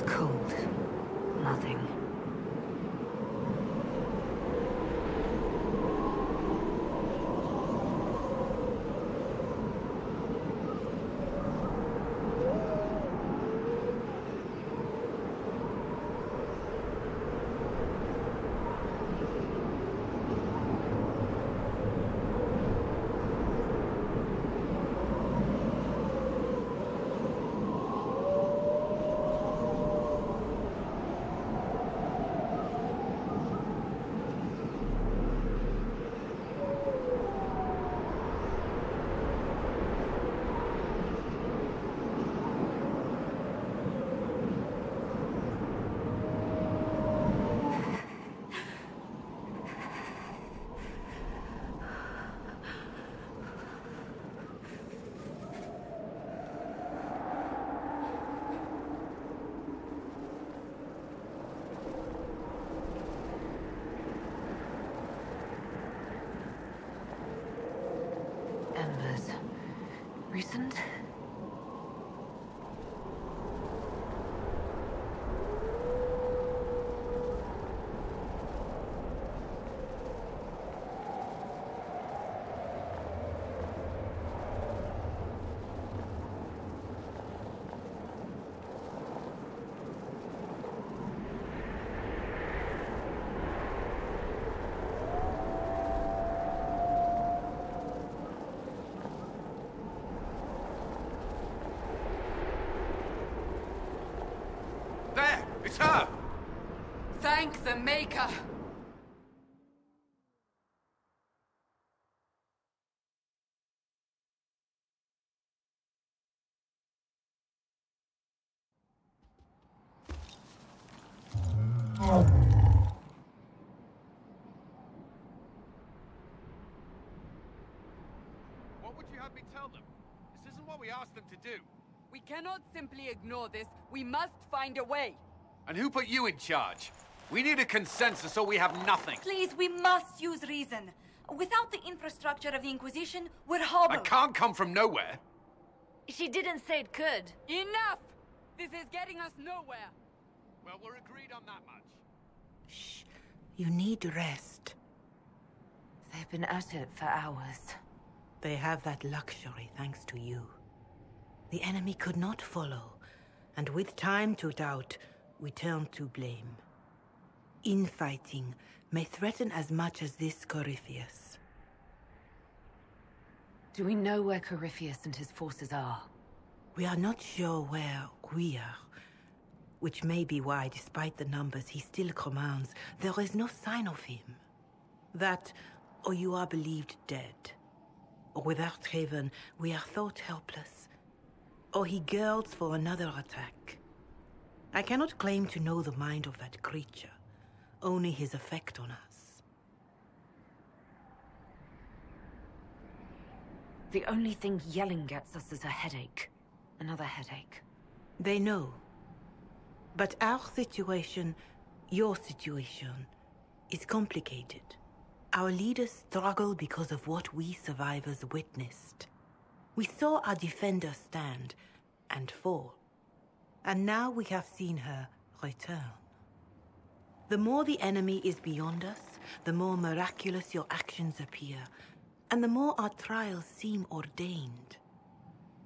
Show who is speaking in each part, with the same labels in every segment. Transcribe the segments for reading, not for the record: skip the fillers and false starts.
Speaker 1: Cold. Nothing. Embers. Recent?
Speaker 2: It's her!
Speaker 3: Thank the Maker!
Speaker 2: What would you have me tell them? This isn't what we asked them to do.
Speaker 3: We cannot simply ignore this. We must find a way.
Speaker 2: And who put you in charge? We need a consensus or we have nothing.
Speaker 4: Please, we must use reason. Without the infrastructure of the Inquisition, we're hobbled.
Speaker 2: I can't come from nowhere.
Speaker 1: She didn't say it could.
Speaker 3: Enough! This is getting us nowhere.
Speaker 2: Well, we're agreed on that much.
Speaker 5: Shh. You need rest.
Speaker 1: They've been at it for hours.
Speaker 5: They have that luxury thanks to you. The enemy could not follow, and with time to doubt, we turn to blame. Infighting may threaten as much as this Corypheus.
Speaker 1: Do we know where Corypheus and his forces are?
Speaker 5: We are not sure where we are, which may be why, despite the numbers he still commands, there is no sign of him. That, or you are believed dead. Or without Haven, we are thought helpless. Or he girds for another attack. I cannot claim to know the mind of that creature, only his effect on us.
Speaker 1: The only thing yelling gets us is a headache. Another headache.
Speaker 5: They know. But our situation, your situation, is complicated. Our leaders struggle because of what we survivors witnessed. We saw our defender stand and fall. And now we have seen her return. The more the enemy is beyond us, the more miraculous your actions appear, and the more our trials seem ordained.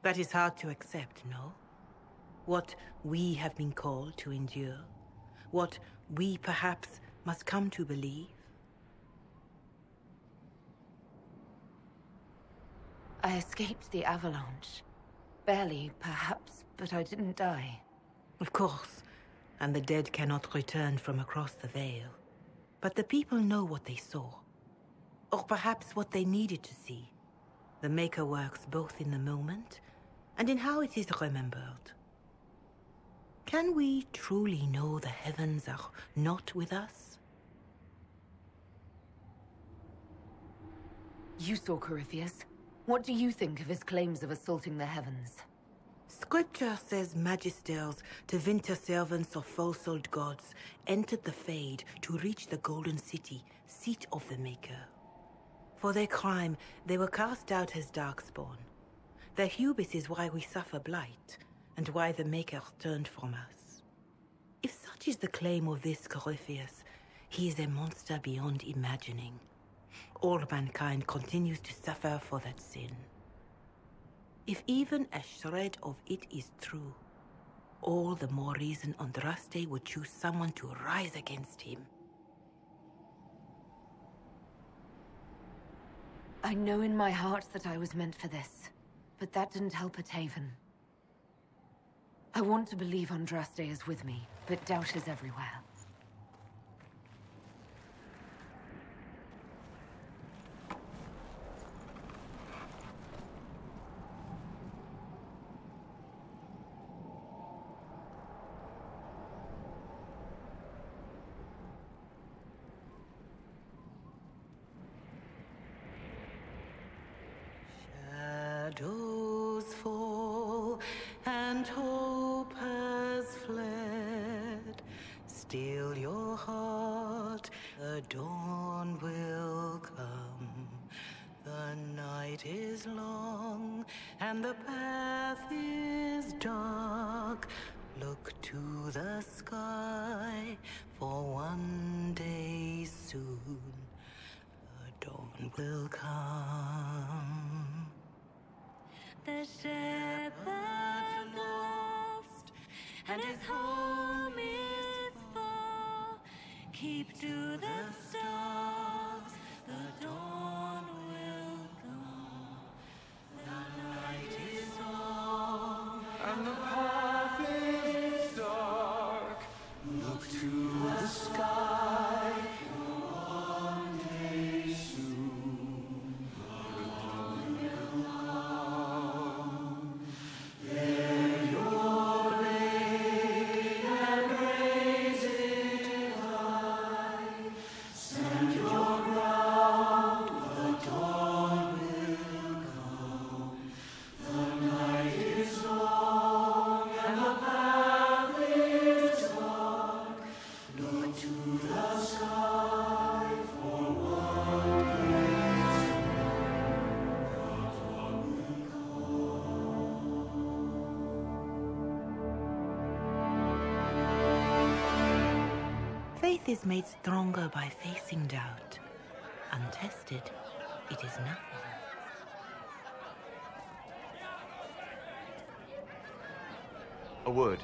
Speaker 5: That is hard to accept, no? What we have been called to endure, what we perhaps must come to believe.
Speaker 1: I escaped the avalanche. Barely, perhaps, but I didn't die.
Speaker 5: Of course, and the dead cannot return from across the veil. But the people know what they saw. Or perhaps what they needed to see. The Maker works both in the moment and in how it is remembered. Can we truly know the heavens are not with us?
Speaker 1: You saw Corypheus. What do you think of his claims of assaulting the heavens?
Speaker 5: Scripture says magisters, to winter servants of false-souled gods, entered the Fade to reach the Golden City, seat of the Maker. For their crime, they were cast out as Darkspawn. Their hubris is why we suffer blight, and why the Maker turned from us. Such is the claim of this Corypheus. He is a monster beyond imagining. All mankind continues to suffer for that sin. If even a shred of it is true, all the more reason Andraste would choose someone to rise against him.
Speaker 1: I know in my heart that I was meant for this, but that didn't help at Haven. I want to believe Andraste is with me, but doubt is everywhere.
Speaker 5: Shadows fall and hope has fled. Still your heart, the dawn will come. The night is long and the path is dark. Look to the sky, for one day soon the dawn will come.
Speaker 4: The shepherd's lost, and his home is far. Keep to the stars, the dawn will come. The night is long,
Speaker 6: and the path is dark. Look to the sky, for one day soon the dawn will come. Bear your blade and raise it high. Stand your ground, the dawn will come. The night is long and the path is dark. Look to the sky, for one day soon the dawn will come.
Speaker 5: Faith is made stronger by facing doubt. Untested, it is nothing.
Speaker 7: A word.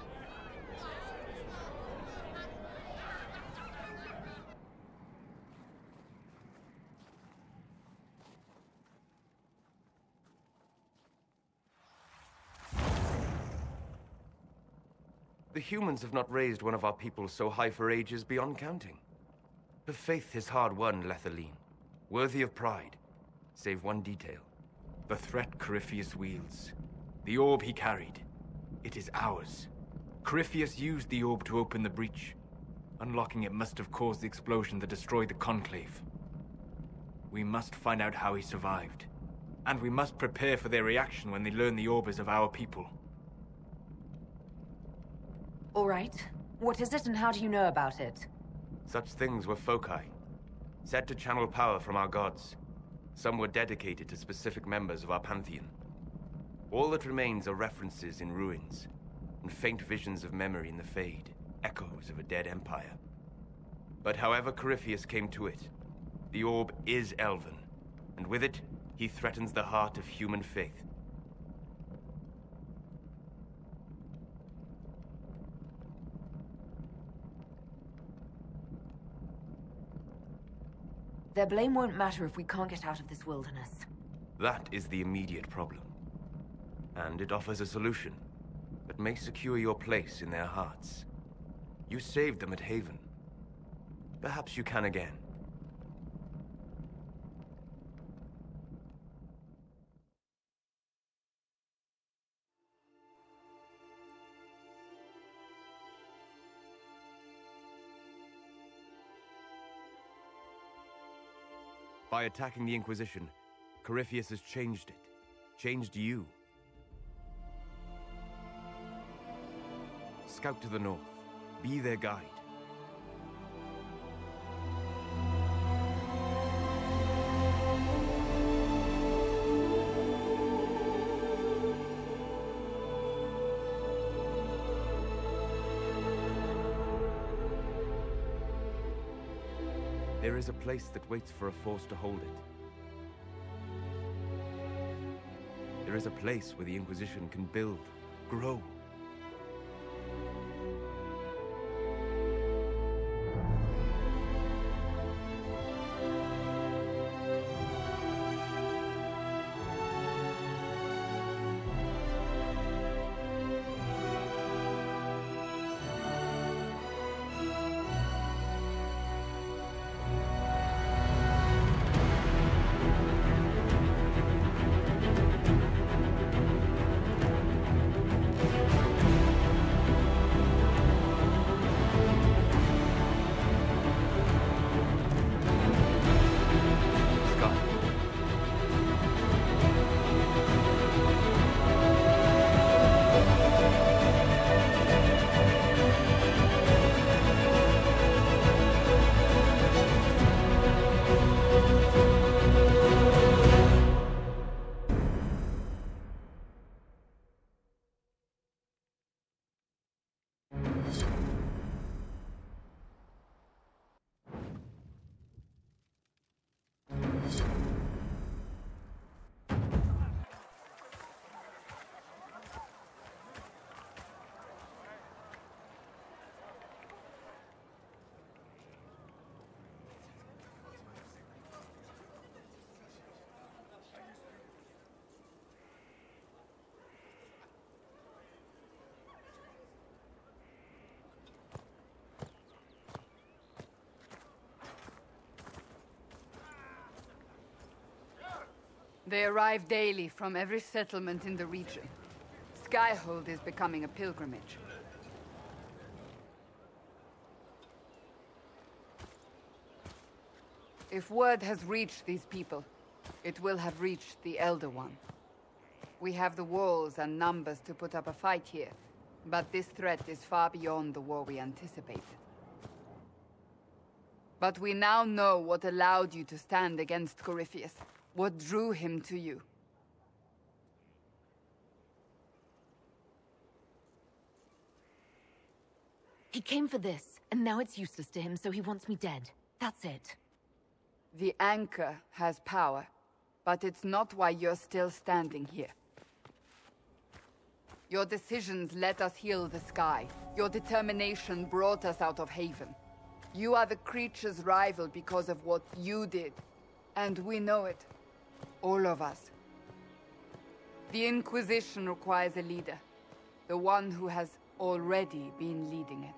Speaker 7: The humans have not raised one of our people so high for ages beyond counting. Her faith is hard won, Lethaline, worthy of pride, save one detail.
Speaker 8: The threat Corypheus wields. The orb he carried. It is ours. Corypheus used the orb to open the breach. Unlocking it must have caused the explosion that destroyed the Conclave. We must find out how he survived. And we must prepare for their reaction when they learn the orb is of our people.
Speaker 1: All right. What is it and how do you know about it?
Speaker 7: Such things were foci, said to channel power from our gods. Some were dedicated to specific members of our pantheon. All that remains are references in ruins, and faint visions of memory in the Fade, echoes of a dead empire. But however Corypheus came to it, the orb is Elven, and with it, he threatens the heart of human faith.
Speaker 1: Their blame won't matter if we can't get out of this wilderness.
Speaker 7: That is the immediate problem. And it offers a solution that may secure your place in their hearts. You saved them at Haven. Perhaps you can again. By attacking the Inquisition, Corypheus has changed it. Changed you. Scout to the north. Be their guide. There is a place that waits for a force to hold it. There is a place where the Inquisition can build, grow.
Speaker 3: They arrive daily from every settlement in the region. Skyhold is becoming a pilgrimage. If word has reached these people, it will have reached the Elder One. We have the walls and numbers to put up a fight here, but this threat is far beyond the war we anticipated. But we now know what allowed you to stand against Corypheus. What drew him to you?
Speaker 1: He came for this, and now it's useless to him, so he wants me dead. That's it.
Speaker 3: The Anchor has power, but it's not why you're still standing here. Your decisions let us heal the sky. Your determination brought us out of Haven. You are the creature's rival because of what you did, and we know it. All of us. The Inquisition requires a leader. The one who has already been leading it.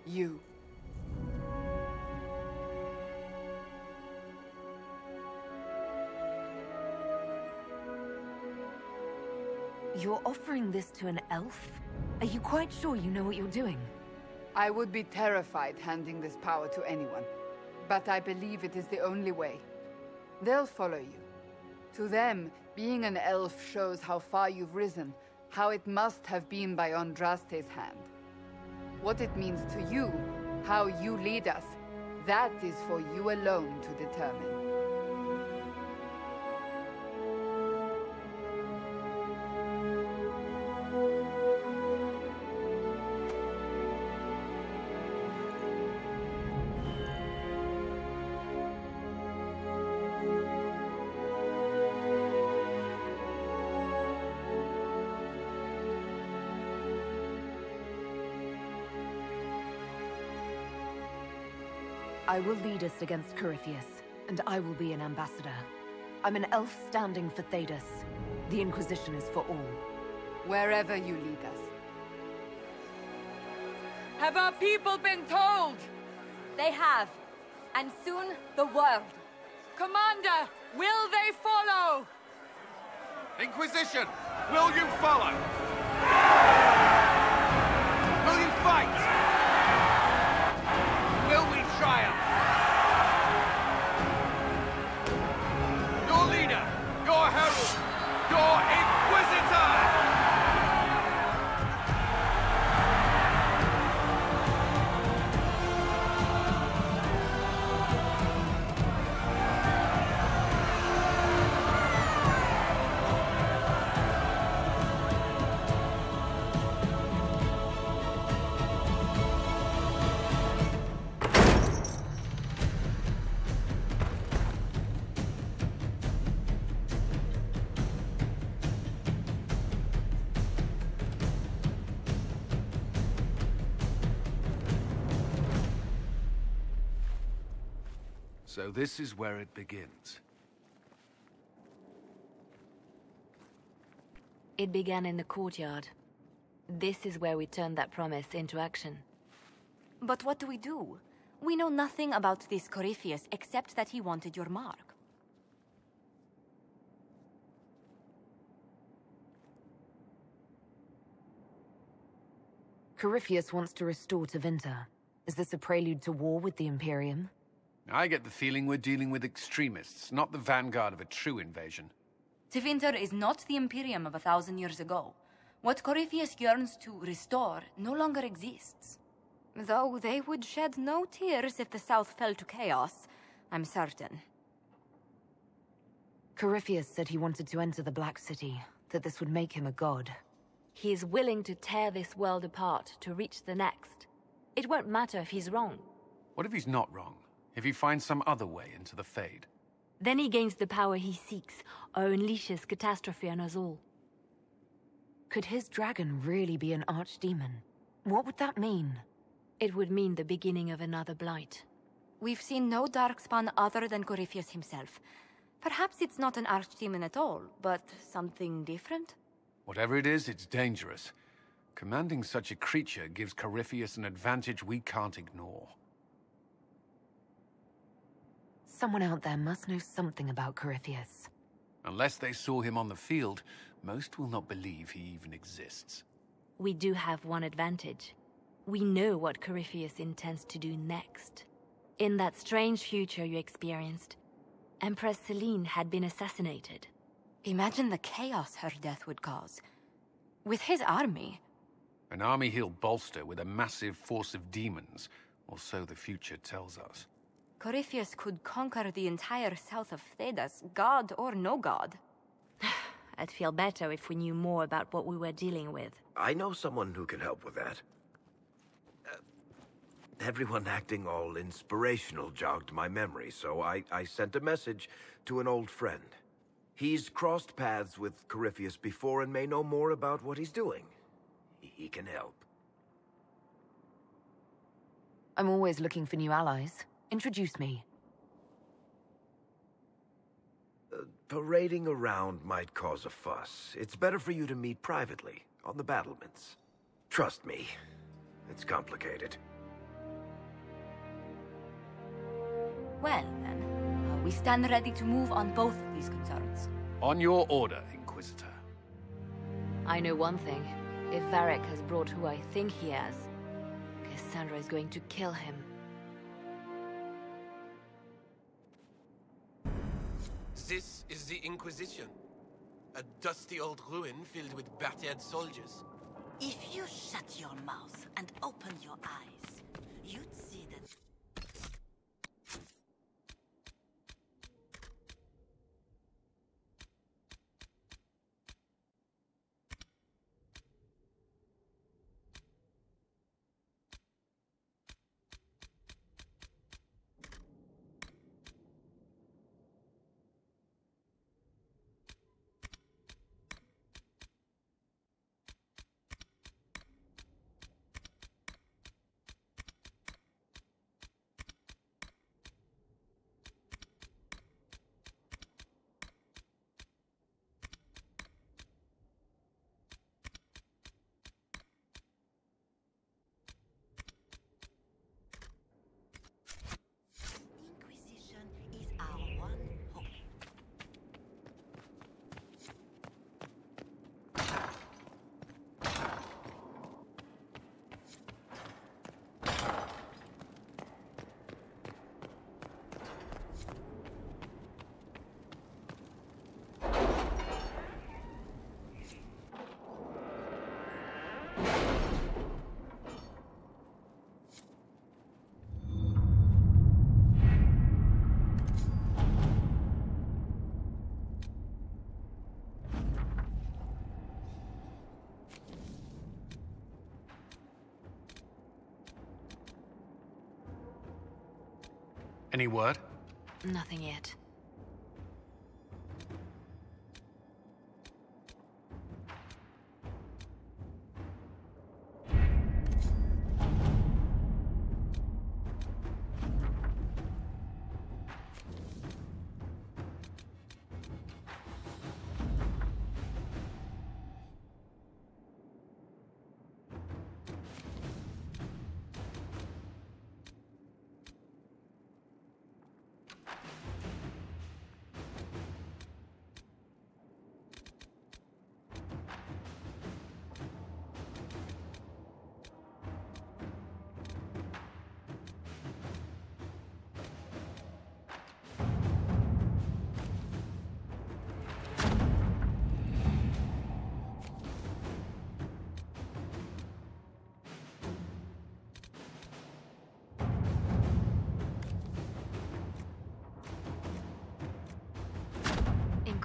Speaker 3: You.
Speaker 1: You're offering this to an elf? Are you quite sure you know what you're doing?
Speaker 3: I would be terrified handing this power to anyone, but I believe it is the only way. They'll follow you. To them, being an elf shows how far you've risen, how it must have been by Andraste's hand. What it means to you, how you lead us, that is for you alone to determine.
Speaker 1: I will lead us against Corypheus, and I will be an ambassador. I'm an elf standing for Thedas. The Inquisition is for all.
Speaker 3: Wherever you lead us. Have our people been told?
Speaker 4: They have. And soon, the world.
Speaker 3: Commander, will they follow?
Speaker 2: Inquisition, will you follow? Will you fight? Will we triumph? Your leader, your herald, your Inquisitor! So this is where it begins.
Speaker 9: It began in the courtyard. This is where we turned that promise into action.
Speaker 4: But what do we do? We know nothing about this Corypheus except that he wanted your mark.
Speaker 1: Corypheus wants to restore Tevinter. Is this a prelude to war with the Imperium?
Speaker 2: I get the feeling we're dealing with extremists, not the vanguard of a true invasion.
Speaker 4: Tevinter is not the Imperium of 1,000 years ago. What Corypheus yearns to restore no longer exists. Though they would shed no tears if the South fell to chaos, I'm certain.
Speaker 1: Corypheus said he wanted to enter the Black City, that this would make him a god.
Speaker 9: He is willing to tear this world apart to reach the next. It won't matter if he's wrong.
Speaker 2: What if he's not wrong? If he finds some other way into the Fade?
Speaker 9: Then he gains the power he seeks, or unleashes catastrophe on us all.
Speaker 1: Could his dragon really be an archdemon? What would that mean?
Speaker 9: It would mean the beginning of another blight.
Speaker 4: We've seen no darkspawn other than Corypheus himself. Perhaps it's not an archdemon at all, but something different?
Speaker 2: Whatever it is, it's dangerous. Commanding such a creature gives Corypheus an advantage we can't ignore.
Speaker 1: Someone out there must know something about Corypheus.
Speaker 2: Unless they saw him on the field, most will not believe he even exists.
Speaker 9: We do have one advantage. We know what Corypheus intends to do next. In that strange future you experienced, Empress Celine had been assassinated.
Speaker 4: Imagine the chaos her death would cause. With his army.
Speaker 2: An army he'll bolster with a massive force of demons, or so the future tells us.
Speaker 4: Corypheus could conquer the entire south of Thedas, god or no god.
Speaker 9: I'd feel better if we knew more about what we were dealing with.
Speaker 10: I know someone who can help with that. Everyone acting all inspirational jogged my memory, so I sent a message to an old friend. He's crossed paths with Corypheus before and may know more about what he's doing. He can help.
Speaker 1: I'm always looking for new allies. Introduce me.
Speaker 10: Parading around might cause a fuss. It's better for you to meet privately, on the battlements. Trust me, it's complicated.
Speaker 4: Well, then, we stand ready to move on both of these concerns.
Speaker 2: On your order, Inquisitor.
Speaker 9: I know one thing. If Varric has brought who I think he has, Cassandra is going to kill him.
Speaker 7: This is the Inquisition. A dusty old ruin filled with battered soldiers.
Speaker 5: If you shut your mouth and open your eyes, you'd see that... Inquisition is our one hope.
Speaker 2: Any word?
Speaker 9: Nothing yet.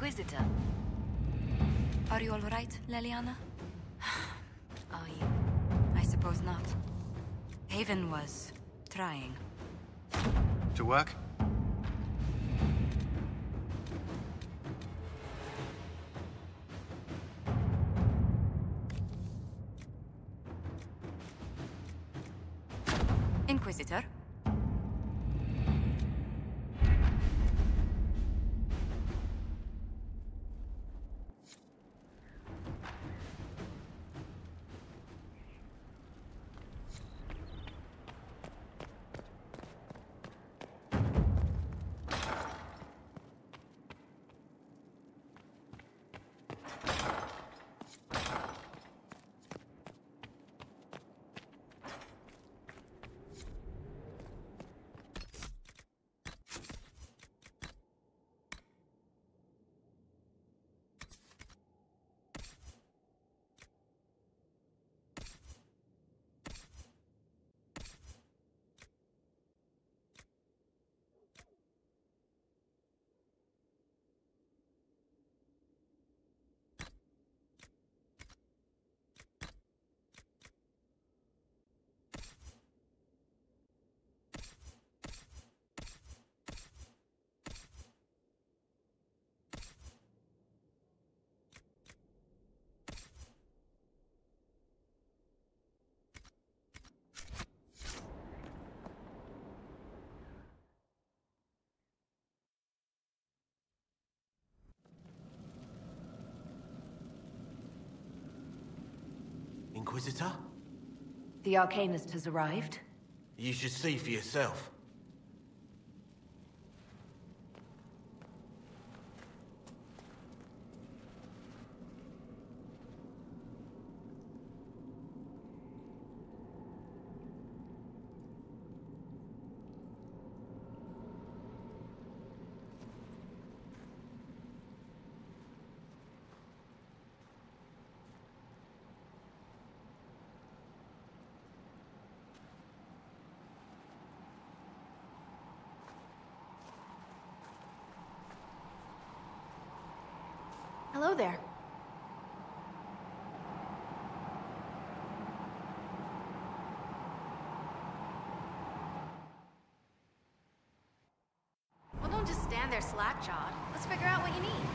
Speaker 4: Inquisitor. Are you all right, Leliana? Are you? I suppose not. Haven was trying.
Speaker 2: To work?
Speaker 4: Inquisitor?
Speaker 6: Inquisitor?
Speaker 1: The Arcanist has arrived.
Speaker 6: You should see for yourself.
Speaker 11: Hello there. Well, don't just stand there slack-jawed. Let's figure out what you need.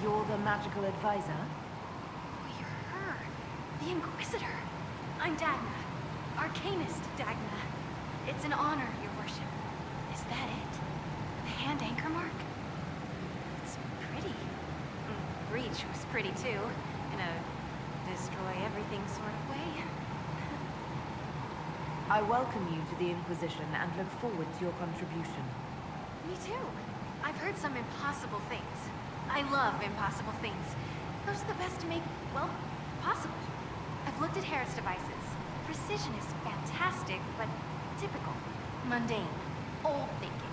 Speaker 1: You're the magical advisor?
Speaker 11: Oh, you're her. The Inquisitor. I'm Dagna. Arcanist Dagna. It's an honor, your worship. Is that it? The hand anchor mark? It's pretty. Breach was pretty too. In a destroy everything sort of way.
Speaker 1: I welcome you to the Inquisition and look forward to your contribution.
Speaker 11: Me too. I've heard some impossible things. I love impossible things. Those are the best to make, well, possible. I've looked at Harris devices. Precision is fantastic, but typical. Mundane. Old thinking.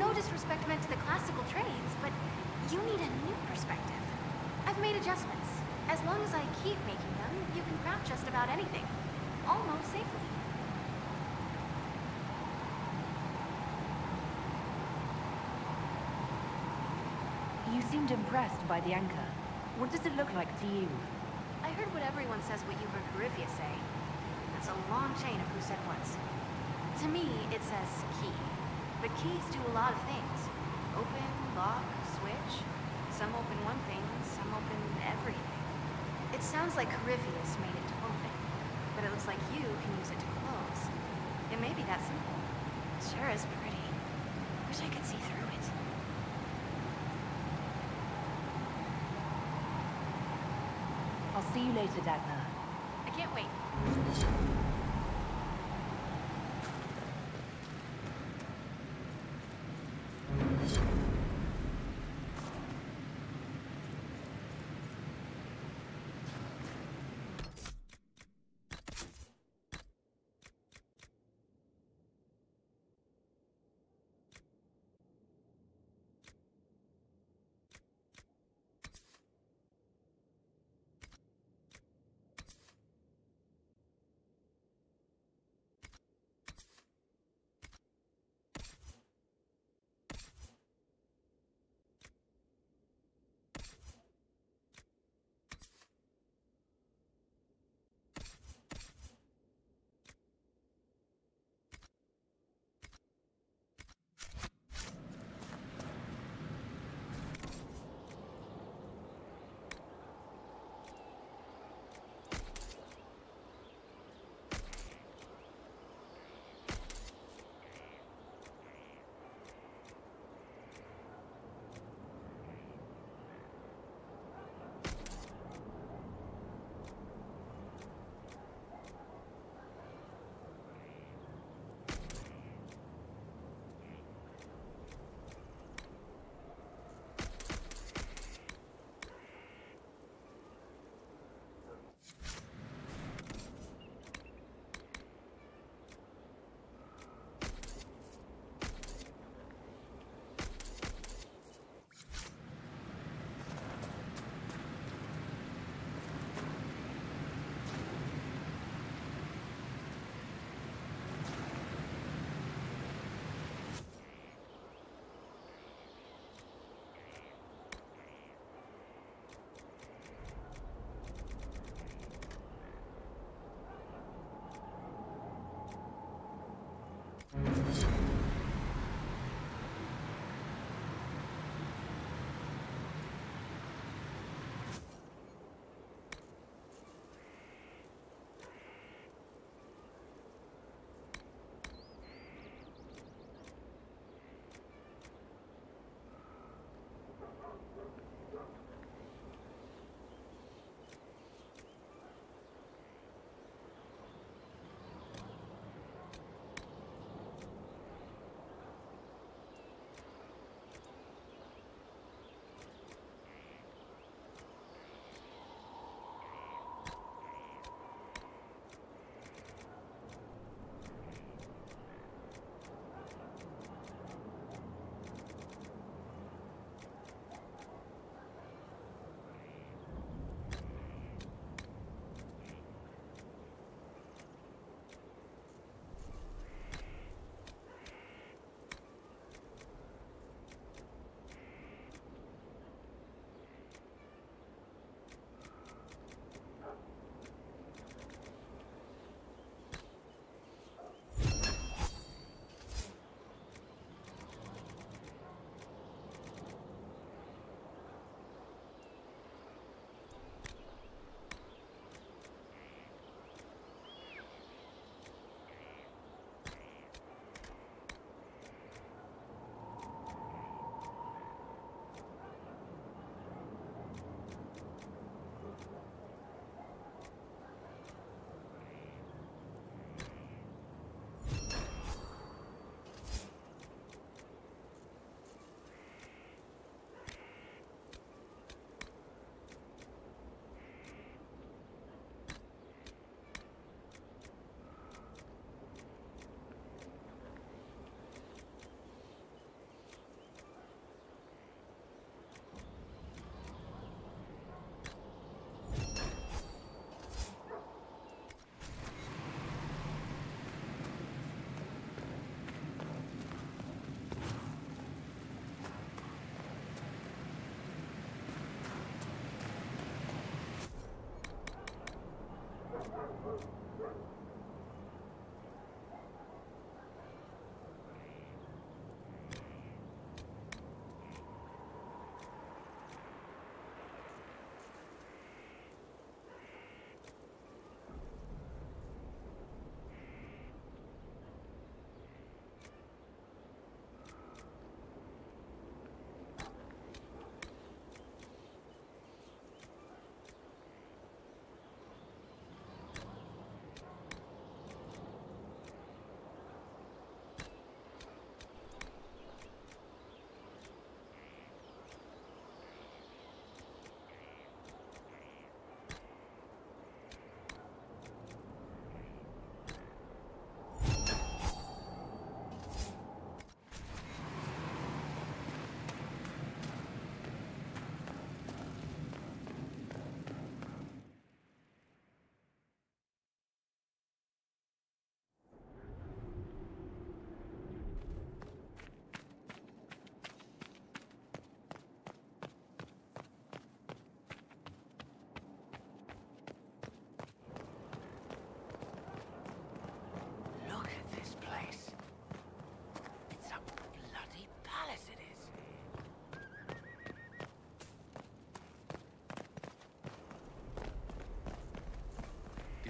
Speaker 11: No disrespect meant to the classical trades, but you need a new perspective. I've made adjustments. As long as I keep making them, you can craft just about anything. Almost safely.
Speaker 1: You seemed impressed by the anchor. What does it look like to you?
Speaker 11: I heard what everyone says what you heard Corypheus say. That's a long chain of who said what's. To me, it says key. But keys do a lot of things. Open, lock, switch. Some open one thing, some open everything. It sounds like Corypheus made it to open, but it looks like you can use it to close. It may be that simple. It sure is pretty. Wish I could see through it.
Speaker 1: I'll see you later, Dagna.
Speaker 11: I can't wait.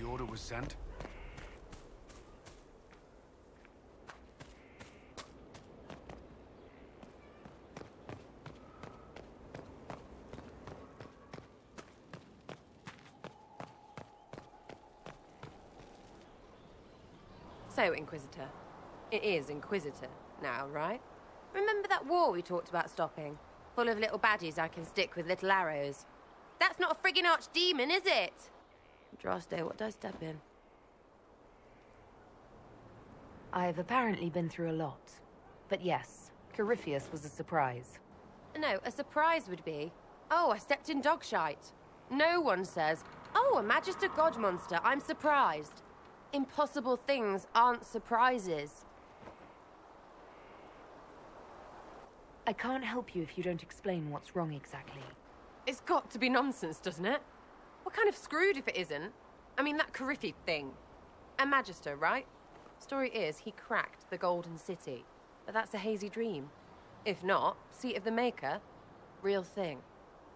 Speaker 2: order was sent?
Speaker 12: So, Inquisitor. It is Inquisitor now, right? Remember that war we talked about stopping? Full of little baddies I can stick with little arrows. That's not a friggin' archdemon, is it? Andraste, what did I step in?
Speaker 1: I've apparently been through a lot. But yes, Corypheus was a surprise.
Speaker 12: No, a surprise would be, oh, I stepped in dog shite. No one says, oh, a Magister God monster, I'm surprised. Impossible things aren't surprises.
Speaker 1: I can't help you if you don't explain what's wrong exactly.
Speaker 12: It's got to be nonsense, doesn't it? We're kind of screwed if it isn't. I mean, that Coryphe thing. A Magister, right? Story is, he cracked the Golden City. But that's a hazy dream. If not, Seat of the Maker, real thing.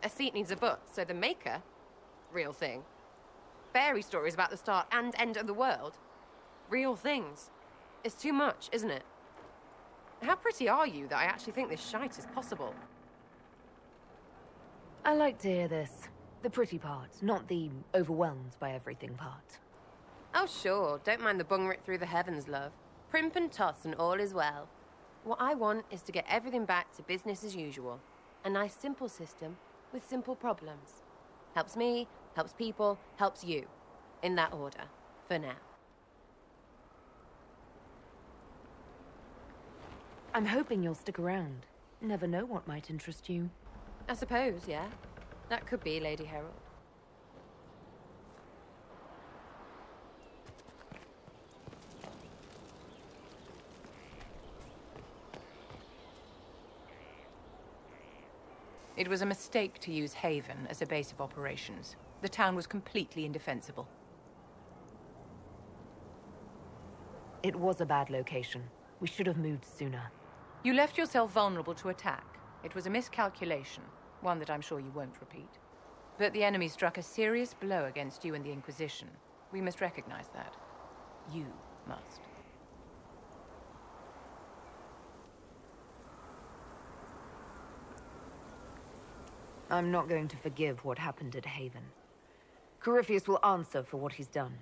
Speaker 12: A seat needs a butt, so the Maker, real thing. Fairy stories about the start and end of the world, real things. It's too much, isn't it? How pretty are you that I actually think this shite is possible?
Speaker 1: I like to hear this. The pretty part, not the overwhelmed by everything part.
Speaker 12: Oh, sure. Don't mind the bung ripped through the heavens, love. Primp and toss and all is well. What I want is to get everything back to business as usual. A nice, simple system with simple problems. Helps me, helps people, helps you. In that order. For now.
Speaker 1: I'm hoping you'll stick around. Never know what might interest you.
Speaker 12: I suppose, yeah. That could be Lady Herald.
Speaker 13: It was a mistake to use Haven as a base of operations. The town was completely indefensible.
Speaker 1: It was a bad location. We should have moved sooner.
Speaker 13: You left yourself vulnerable to attack. It was a miscalculation, one that I'm sure you won't repeat. But the enemy struck a serious blow against you and the Inquisition. We must recognize that. You must.
Speaker 1: I'm not going to forgive what happened at Haven. Corypheus will answer for what he's done.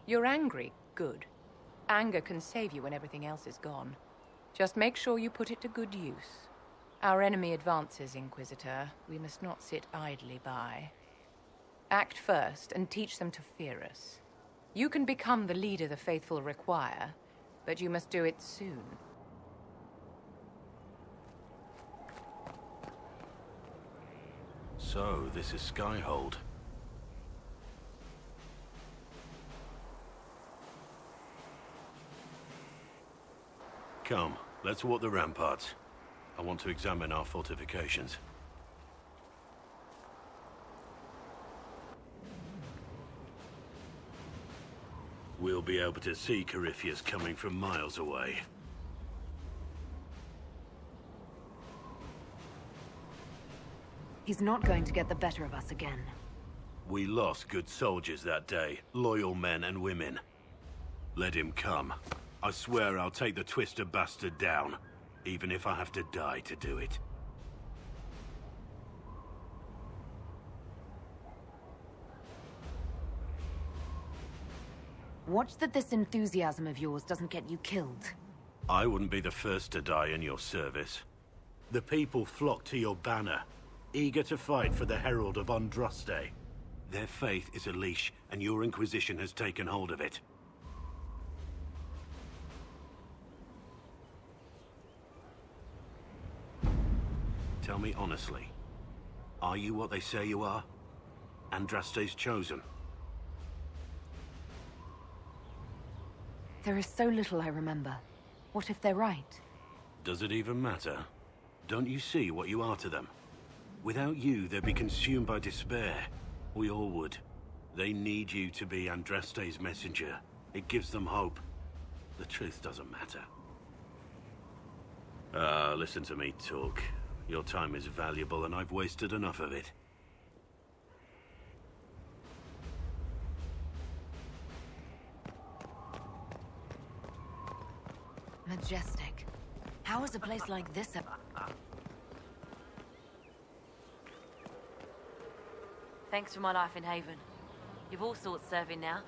Speaker 13: You're angry. Good. Anger can save you when everything else is gone. Just make sure you put it to good use. Our enemy advances, Inquisitor. We must not sit idly by. Act first and teach them to fear us. You can become the leader the faithful require, but you must do it soon.
Speaker 14: So, this is Skyhold. Come, let's walk the ramparts. I want to examine our fortifications. We'll be able to see Corypheus coming from miles away.
Speaker 1: He's not going to get the better of us again.
Speaker 14: We lost good soldiers that day, loyal men and women. Let him come. I swear I'll take the Twister bastard down, even if I have to die to do it.
Speaker 1: Watch that this enthusiasm of yours doesn't get you killed.
Speaker 14: I wouldn't be the first to die in your service. The people flock to your banner, eager to fight for the Herald of Andraste. Their faith is a leash, and your Inquisition has taken hold of it. Tell me honestly, are you what they say you are? Andraste's chosen?
Speaker 1: There is so little I remember. What if they're right?
Speaker 14: Does it even matter? Don't you see what you are to them? Without you, they'd be consumed by despair. We all would. They need you to be Andraste's messenger. It gives them hope. The truth doesn't matter. Listen to me talk. Your time is valuable, and I've wasted enough of it.
Speaker 1: Majestic. How is a place like this
Speaker 9: Thanks for my life in Haven. You've all sorts serving now.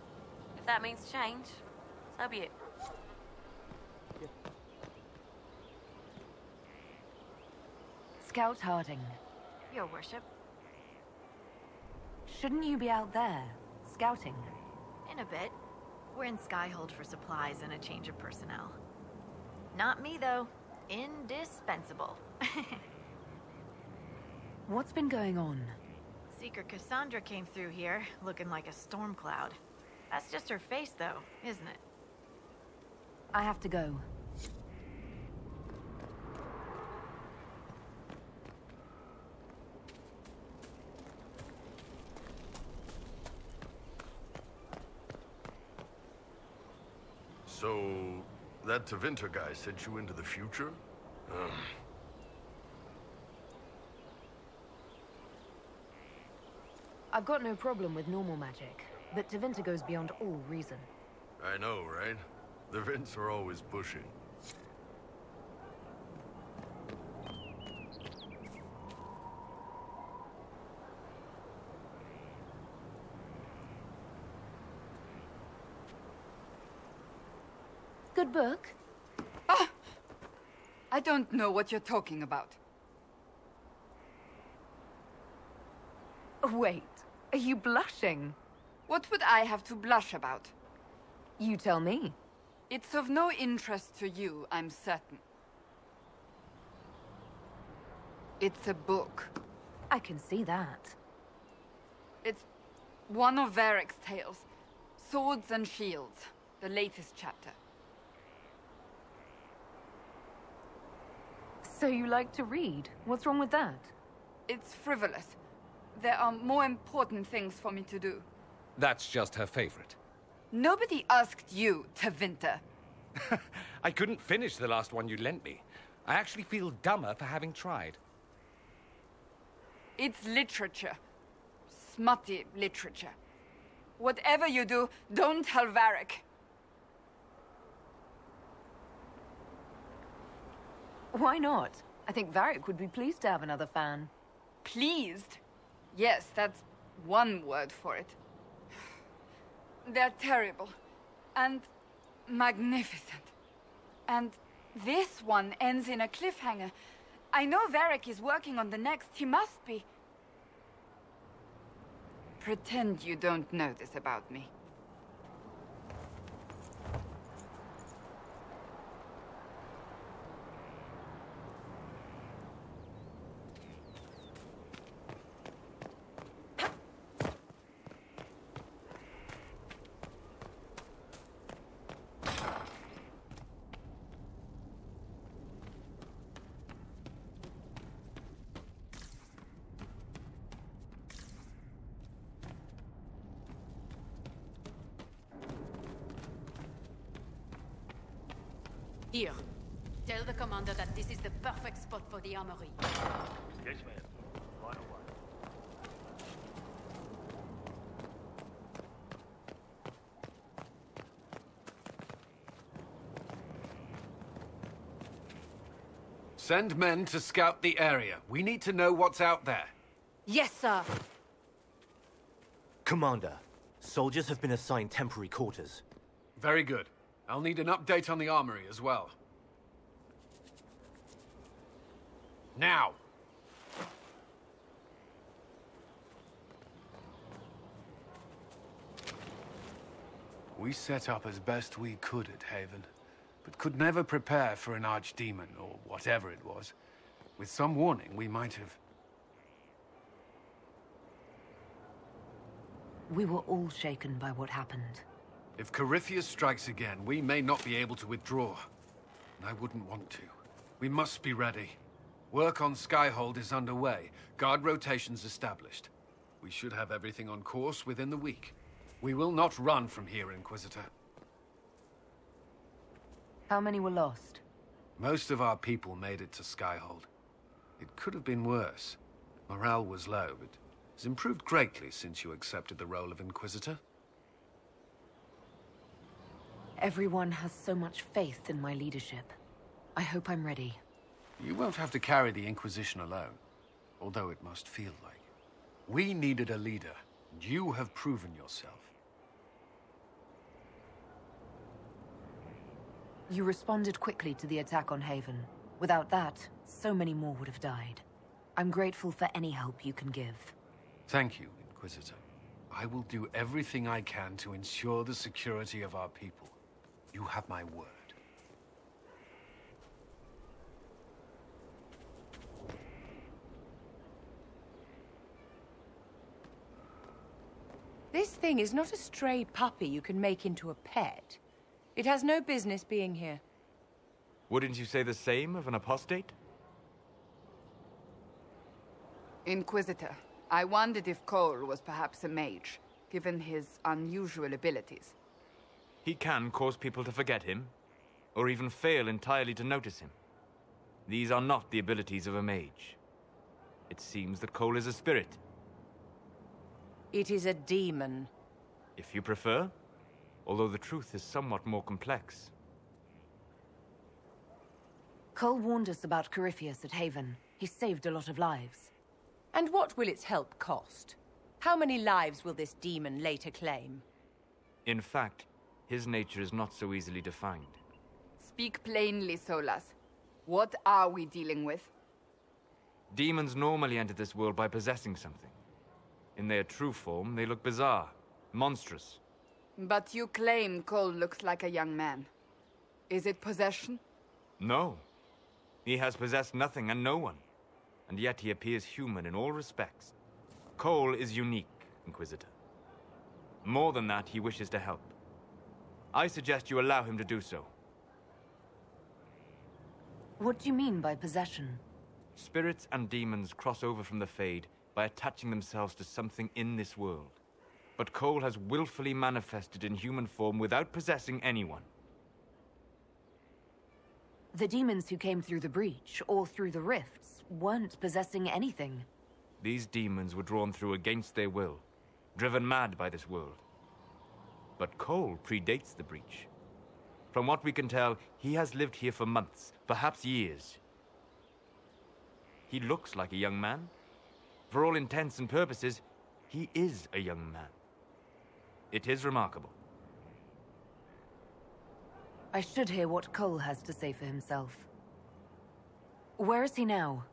Speaker 9: If that means change, so be it.
Speaker 1: Scout Harding.
Speaker 11: Your worship.
Speaker 1: Shouldn't you be out there, scouting?
Speaker 11: In a bit. We're in Skyhold for supplies and a change of personnel. Not me, though. Indispensable.
Speaker 1: What's been going on?
Speaker 11: Seeker Cassandra came through here, looking like a storm cloud. That's just her face, though, isn't it?
Speaker 1: I have to go.
Speaker 15: So, that Tevinter guy sent you into the future?
Speaker 1: I've got no problem with normal magic, but Tevinter goes beyond all reason.
Speaker 15: I know, right? The Vints are always pushing.
Speaker 1: Good book?
Speaker 3: Ah! I don't know what you're talking about.
Speaker 1: Wait, are you blushing?
Speaker 3: What would I have to blush about?
Speaker 1: You tell me.
Speaker 3: It's of no interest to you, I'm certain. It's a book.
Speaker 1: I can see that.
Speaker 3: It's one of Varric's tales. Swords and Shields, the latest chapter.
Speaker 1: So you like to read? What's wrong with that?
Speaker 3: It's frivolous. There are more important things for me to do.
Speaker 16: That's just her favorite.
Speaker 3: Nobody asked you, Tevinter.
Speaker 16: I couldn't finish the last one you lent me. I actually feel dumber for having tried.
Speaker 3: It's literature. Smutty literature. Whatever you do, don't tell Varric.
Speaker 1: Why not? I think Varric would be pleased to have another fan.
Speaker 3: Pleased? Yes, that's one word for it. They're terrible. And magnificent. And this one ends in a cliffhanger. I know Varric is working on the next. He must be. Pretend you don't know this about me.
Speaker 17: Here. Tell the commander that this is the perfect spot for the armory.
Speaker 18: Yes, ma'am. Right away.
Speaker 2: Send men to scout the area. We need to know what's out there.
Speaker 11: Yes, sir.
Speaker 19: Commander, soldiers have been assigned temporary quarters.
Speaker 2: Very good. I'll need an update on the armory as well. Now! We set up as best we could at Haven, but could never prepare for an archdemon, or whatever it was. With some warning, we might have...
Speaker 1: We were all shaken by what happened.
Speaker 2: If Corypheus strikes again, we may not be able to withdraw. And I wouldn't want to. We must be ready. Work on Skyhold is underway. Guard rotations established. We should have everything on course within the week. We will not run from here, Inquisitor.
Speaker 1: How many were lost?
Speaker 2: Most of our people made it to Skyhold. It could have been worse. Morale was low, but has improved greatly since you accepted the role of Inquisitor.
Speaker 1: Everyone has so much faith in my leadership. I hope I'm ready.
Speaker 2: You won't have to carry the Inquisition alone, although it must feel like it. We needed a leader, and you have proven yourself.
Speaker 1: You responded quickly to the attack on Haven. Without that, so many more would have died. I'm grateful for any help you can give.
Speaker 2: Thank you, Inquisitor. I will do everything I can to ensure the security of our people. You have my word.
Speaker 13: This thing is not a stray puppy you can make into a pet. It has no business being here.
Speaker 8: Wouldn't you say the same of an apostate?
Speaker 3: Inquisitor, I wondered if Cole was perhaps a mage, given his unusual abilities.
Speaker 8: He can cause people to forget him, or even fail entirely to notice him. These are not the abilities of a mage. It seems that Cole is a spirit.
Speaker 13: It is a demon.
Speaker 8: If you prefer, although the truth is somewhat more complex.
Speaker 1: Cole warned us about Corypheus at Haven. He saved a lot of lives.
Speaker 13: And what will its help cost? How many lives will this demon later claim?
Speaker 8: In fact, his nature is not so easily defined.
Speaker 3: Speak plainly, Solas. What are we dealing with?
Speaker 8: Demons normally enter this world by possessing something. In their true form, they look bizarre, monstrous.
Speaker 3: But you claim Cole looks like a young man. Is it possession?
Speaker 8: No. He has possessed nothing and no one. And yet he appears human in all respects. Cole is unique, Inquisitor. More than that, he wishes to help. I suggest you allow him to do so.
Speaker 1: What do you mean by possession?
Speaker 8: Spirits and demons cross over from the Fade by attaching themselves to something in this world. But Cole has willfully manifested in human form without possessing anyone.
Speaker 1: The demons who came through the breach, or through the rifts, weren't possessing anything.
Speaker 8: These demons were drawn through against their will, driven mad by this world. But Cole predates the breach. From what we can tell, he has lived here for months, perhaps years. He looks like a young man. For all intents and purposes, he is a young man. It is remarkable.
Speaker 1: I should hear what Cole has to say for himself. Where is he now?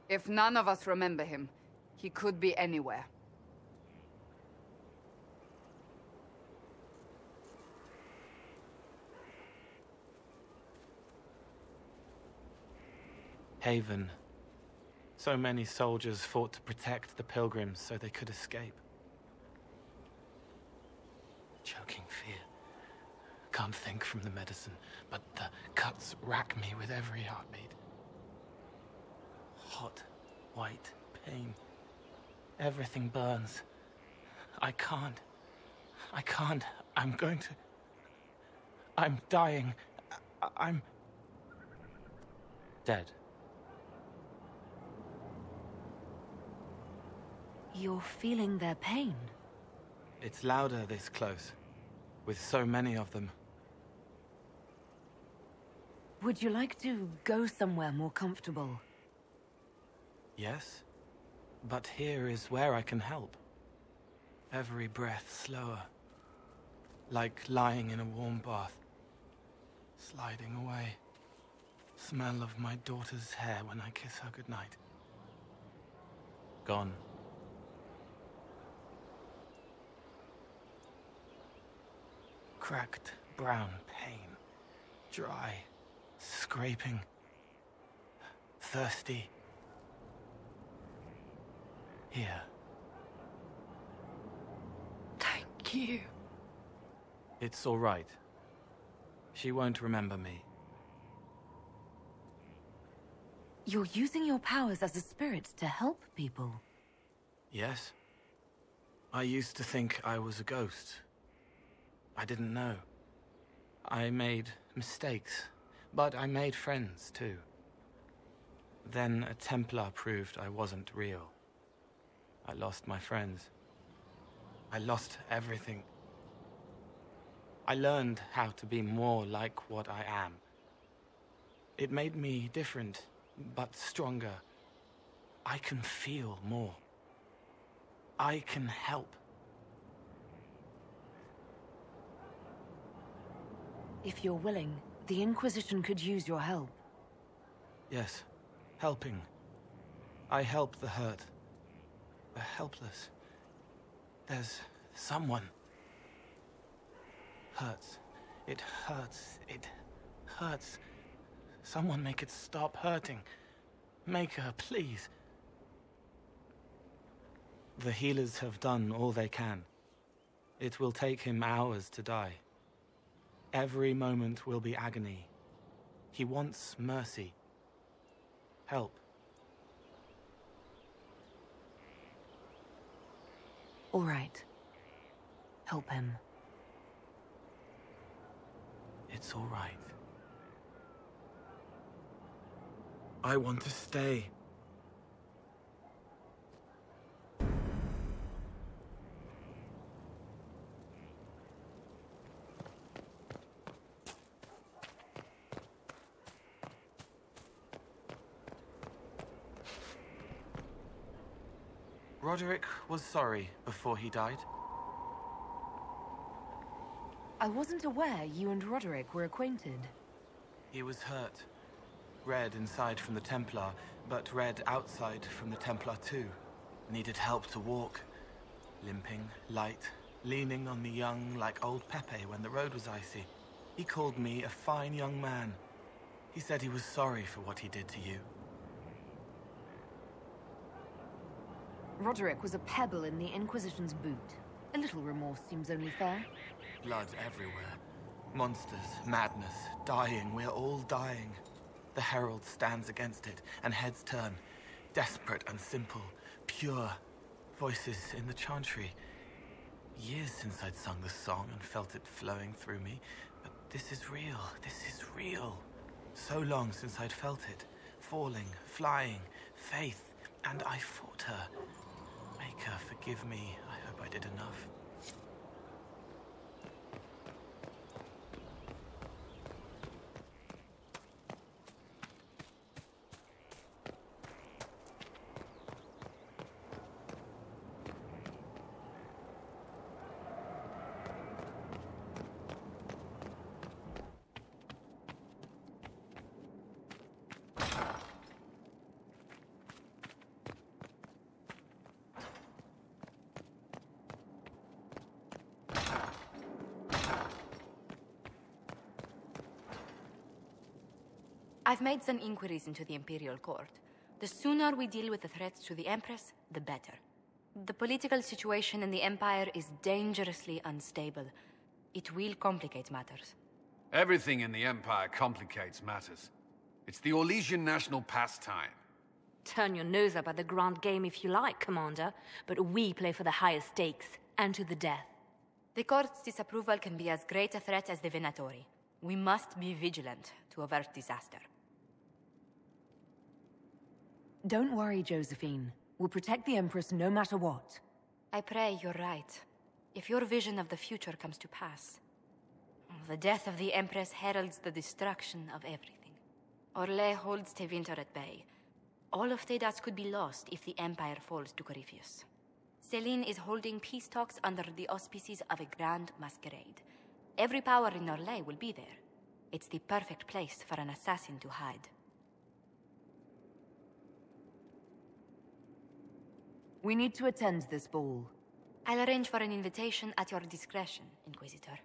Speaker 3: If none of us remember him, he could be anywhere.
Speaker 20: Haven. So many soldiers fought to protect the pilgrims so they could escape. Choking fear. Can't think from the medicine, but the cuts rack me with every heartbeat. Hot, white pain. Everything burns. I can't. I'm going to... I'm dying. I'm... dead.
Speaker 1: You're feeling their pain.
Speaker 20: It's louder this close, with so many of them.
Speaker 1: Would you like to go somewhere more comfortable?
Speaker 20: Yes, but here is where I can help. Every breath slower, like lying in a warm bath, sliding away. Smell of my daughter's hair when I kiss her goodnight. Gone. Cracked brown pain, dry, scraping, thirsty. Here.
Speaker 1: Thank you.
Speaker 20: It's all right. She won't remember me.
Speaker 1: You're using your powers as a spirit to help people.
Speaker 20: Yes. I used to think I was a ghost. I didn't know. I made mistakes, but I made friends too. Then a Templar proved I wasn't real. I lost my friends. I lost everything. I learned how to be more like what I am. It made me different, but stronger. I can feel more. I can help.
Speaker 1: If you're willing, the Inquisition could use your help.
Speaker 20: Yes, helping. I help the hurt, the helpless. There's someone. Hurts. It hurts. It hurts. Someone make it stop hurting. Make her, please. The healers have done all they can. It will take him hours to die. Every moment will be agony. He wants mercy. Help.
Speaker 1: All right. Help him.
Speaker 20: It's all right. I want to stay. Roderick was sorry before he died.
Speaker 1: I wasn't aware you and Roderick were acquainted.
Speaker 20: He was hurt. Red inside from the Templar, but red outside from the Templar too. Needed help to walk. Limping, light, leaning on the young like old Pepe when the road was icy. He called me a fine young man. He said he was sorry for what he did to you.
Speaker 1: Roderick was a pebble in the Inquisition's boot. A little remorse seems only fair.
Speaker 20: Blood everywhere. Monsters, madness, dying. We're all dying. The Herald stands against it, and heads turn. Desperate and simple. Pure. Voices in the chantry. Years since I'd sung the song and felt it flowing through me. But this is real. This is real. So long since I'd felt it. Falling, flying, faith. And I fought her. Make her forgive me. I hope I did enough.
Speaker 4: I've made some inquiries into the Imperial Court. The sooner we deal with the threats to the Empress, the better. The political situation in the Empire is dangerously unstable. It will complicate matters.
Speaker 2: Everything in the Empire complicates matters. It's the Orlesian national pastime.
Speaker 9: Turn your nose up at the grand game if you like, Commander, but we play for the highest stakes, and to the death.
Speaker 4: The Court's disapproval can be as great a threat as the Venatori. We must be vigilant to avert disaster.
Speaker 1: Don't worry, Josephine. We'll protect the Empress no matter what.
Speaker 4: I pray you're right. If your vision of the future comes to pass. The death of the Empress heralds the destruction of everything. Orlais holds Tevinter at bay. All of Thedas could be lost if the Empire falls to Corypheus. Celine is holding peace talks under the auspices of a grand masquerade. Every power in Orlais will be there. It's the perfect place for an assassin to hide.
Speaker 1: We need to attend this ball.
Speaker 4: I'll arrange for an invitation at your discretion, Inquisitor.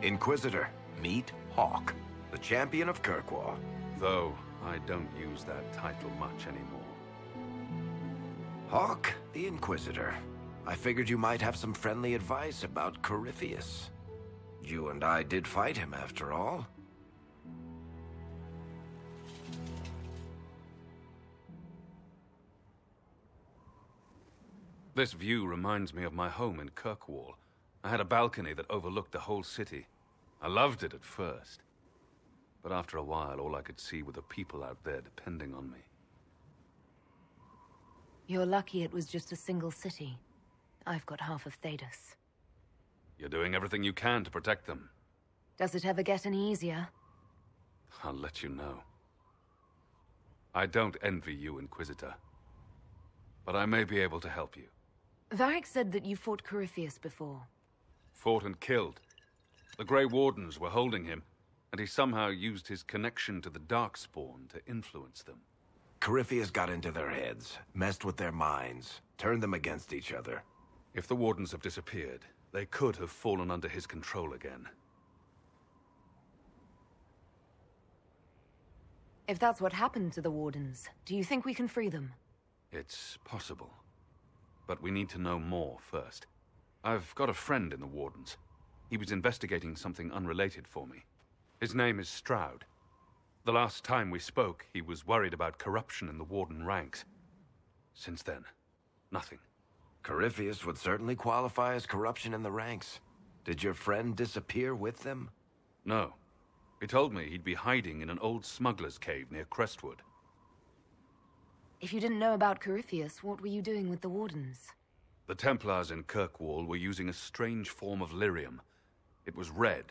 Speaker 10: Inquisitor, meet Hawk, the champion of Kirkwall.
Speaker 2: Though I don't use that title much anymore.
Speaker 10: Hawk, the Inquisitor. I figured you might have some friendly advice about Corypheus. You and I did fight him, after all.
Speaker 2: This view reminds me of my home in Kirkwall. I had a balcony that overlooked the whole city. I loved it at first. But after a while, all I could see were the people out there depending on me.
Speaker 1: You're lucky it was just a single city. I've got half of Thedas.
Speaker 2: You're doing everything you can to protect them.
Speaker 1: Does it ever get any easier?
Speaker 2: I'll let you know. I don't envy you, Inquisitor. But I may be able to help you.
Speaker 1: Varric said that you fought Corypheus before.
Speaker 2: Fought and killed. The Grey Wardens were holding him, and he somehow used his connection to the Darkspawn to influence them.
Speaker 10: Corypheus got into their heads, messed with their minds, turned them against each other.
Speaker 2: If the Wardens have disappeared, they could have fallen under his control again.
Speaker 1: If that's what happened to the Wardens, do you think we can free them?
Speaker 2: It's possible. But we need to know more first. I've got a friend in the Wardens. He was investigating something unrelated for me. His name is Stroud. The last time we spoke, he was worried about corruption in the Warden ranks. Since then, nothing.
Speaker 10: Corypheus would certainly qualify as corruption in the ranks. Did your friend disappear with them?
Speaker 2: No. He told me he'd be hiding in an old smuggler's cave near Crestwood.
Speaker 1: If you didn't know about Corypheus, what were you doing with the Wardens?
Speaker 2: The Templars in Kirkwall were using a strange form of lyrium. It was red.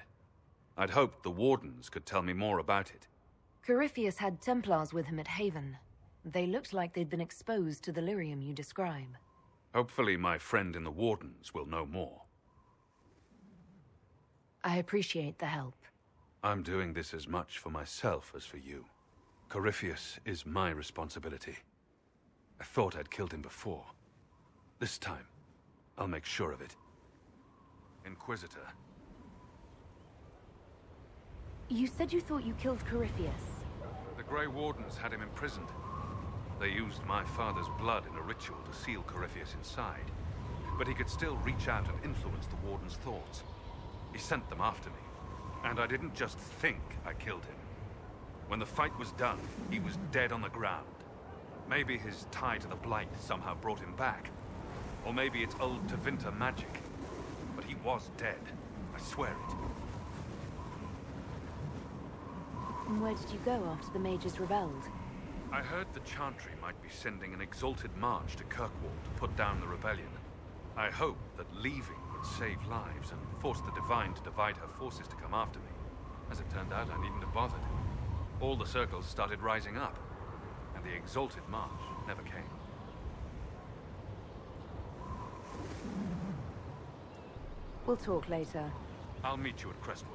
Speaker 2: I'd hoped the Wardens could tell me more about it.
Speaker 1: Corypheus had Templars with him at Haven. They looked like they'd been exposed to the lyrium you describe.
Speaker 2: Hopefully my friend in the Wardens will know more.
Speaker 1: I appreciate the help.
Speaker 2: I'm doing this as much for myself as for you. Corypheus is my responsibility. I thought I'd killed him before. This time, I'll make sure of it. Inquisitor.
Speaker 1: You said you thought you killed Corypheus.
Speaker 2: The Grey Wardens had him imprisoned. They used my father's blood in a ritual to seal Corypheus inside. But he could still reach out and influence the Warden's thoughts. He sent them after me. And I didn't just think I killed him. When the fight was done, he was dead on the ground. Maybe his tie to the Blight somehow brought him back. Or maybe it's old Tevinter magic. But he was dead. I swear it.
Speaker 1: And where did you go after the mages rebelled?
Speaker 2: I heard the Chantry might be sending an exalted march to Kirkwall to put down the rebellion. I hoped that leaving would save lives and force the Divine to divide her forces to come after me. As it turned out, I needn't have bothered. All the circles started rising up, and the exalted march never came.
Speaker 1: We'll talk later.
Speaker 2: I'll meet you at Crestwood.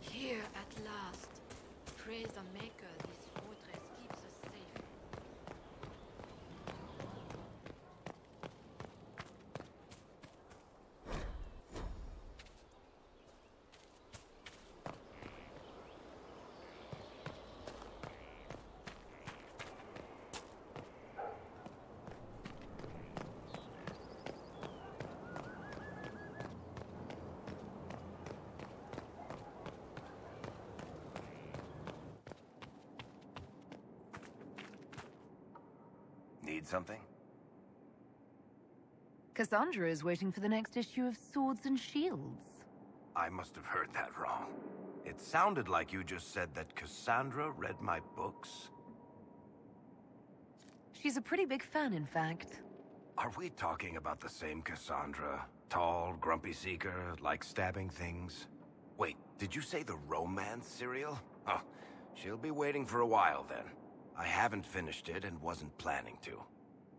Speaker 17: Here at last. Praise the Maker, this fortress keeps us safe.
Speaker 10: Need something?
Speaker 1: Cassandra is waiting for the next issue of Swords and Shields.
Speaker 10: I must have heard that wrong. It sounded like you just said that Cassandra read my books.
Speaker 1: She's a pretty big fan, in fact.
Speaker 10: Are we talking about the same Cassandra? Tall, grumpy seeker, like stabbing things? Wait, did you say the romance serial? Huh. She'll be waiting for a while then. I haven't finished it and wasn't planning to.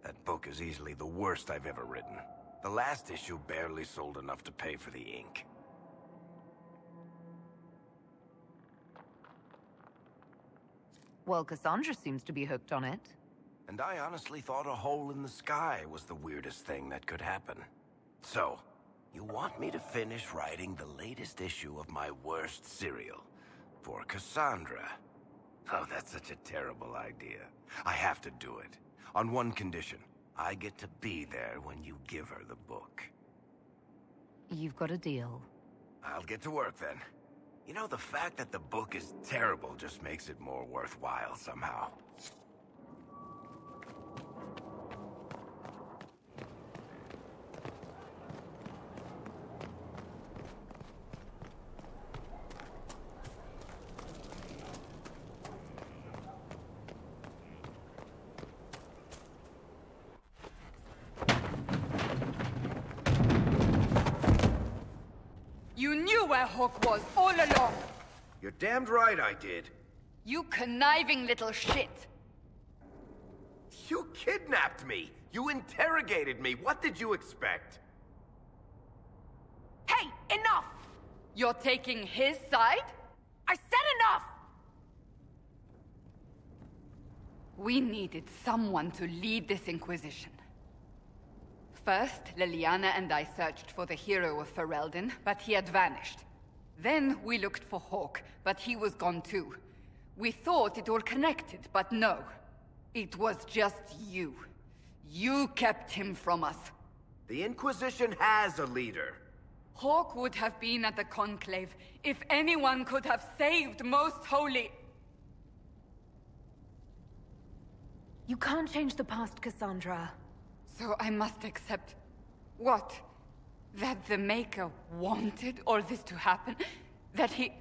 Speaker 10: That book is easily the worst I've ever written. The last issue barely sold enough to pay for the ink.
Speaker 1: Well, Cassandra seems to be hooked on it.
Speaker 10: And I honestly thought a hole in the sky was the weirdest thing that could happen. So, you want me to finish writing the latest issue of my worst serial for Cassandra? Oh, that's such a terrible idea. I have to do it. On one condition. I get to be there when you give her the book.
Speaker 1: You've got a deal.
Speaker 10: I'll get to work then. You know, the fact that the book is terrible just makes it more worthwhile somehow.
Speaker 3: You knew where Hawk was all along!
Speaker 10: You're damned right I did.
Speaker 3: You conniving little shit!
Speaker 10: You kidnapped me! You interrogated me! What did you expect?
Speaker 3: Hey, enough! You're taking his side? I said enough! We needed someone to lead this Inquisition. First, Liliana and I searched for the hero of Ferelden, but he had vanished. Then we looked for Hawk, but he was gone too. We thought it all connected, but no. It was just you. You kept him from us.
Speaker 10: The Inquisition has a leader.
Speaker 3: Hawk would have been at the Conclave if anyone could have saved Most Holy...
Speaker 1: You can't change the past, Cassandra.
Speaker 3: So I must accept... what? That the Maker wanted all this to happen? That he...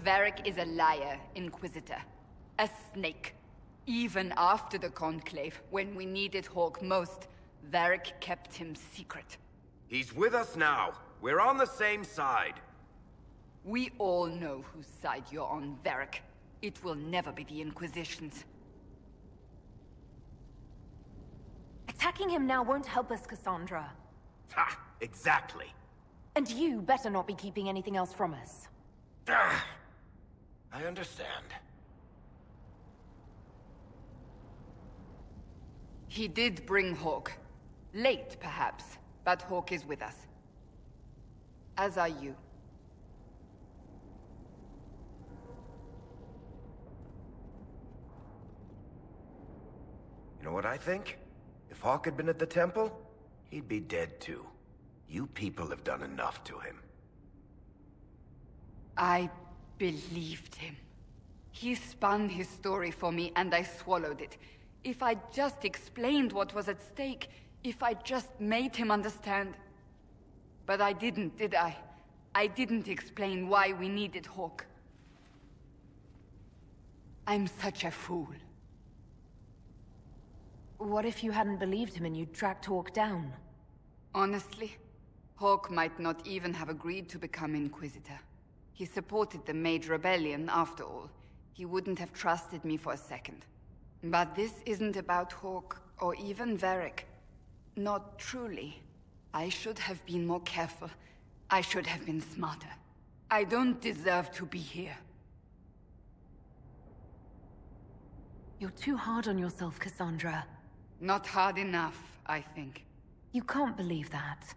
Speaker 3: Varric is a liar, Inquisitor. A snake. Even after the Conclave, when we needed Hawk most, Varric kept him secret.
Speaker 10: He's with us now. We're on the same side.
Speaker 3: We all know whose side you're on, Varric. It will never be the Inquisition's.
Speaker 1: Attacking him now won't help us, Cassandra.
Speaker 10: Ha! Exactly.
Speaker 1: And you better not be keeping anything else from us.
Speaker 10: I understand.
Speaker 3: He did bring Hawk. Late, perhaps, but Hawk is with us. As are you.
Speaker 10: You know what I think? If Hawk had been at the temple, he'd be dead too. You people have done enough to him.
Speaker 3: I believed him. He spun his story for me, and I swallowed it. If I just explained what was at stake, if I just made him understand... But I didn't, did I? I didn't explain why we needed Hawk. I'm such a fool.
Speaker 1: What if you hadn't believed him and you'd tracked Hawk down?
Speaker 3: Honestly, Hawk might not even have agreed to become Inquisitor. He supported the Mage Rebellion, after all. He wouldn't have trusted me for a second. But this isn't about Hawk, or even Varric. Not truly. I should have been more careful. I should have been smarter. I don't deserve to be here.
Speaker 1: You're too hard on yourself, Cassandra.
Speaker 3: Not hard enough, I think.
Speaker 1: You can't believe that.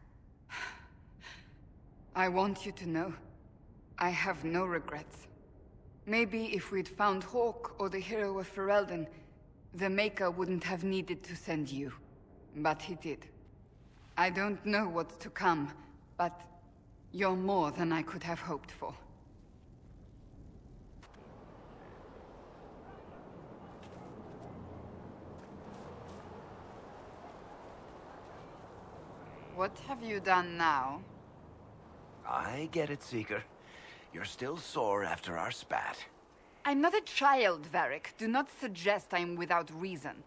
Speaker 3: I want you to know, I have no regrets. Maybe if we'd found Hawk or the hero of Ferelden, the Maker wouldn't have needed to send you. But he did. I don't know what's to come, but you're more than I could have hoped for. What have you done now?
Speaker 10: I get it, Seeker. You're still sore after our spat.
Speaker 3: I'm not a child, Varric. Do not suggest I'm without reason.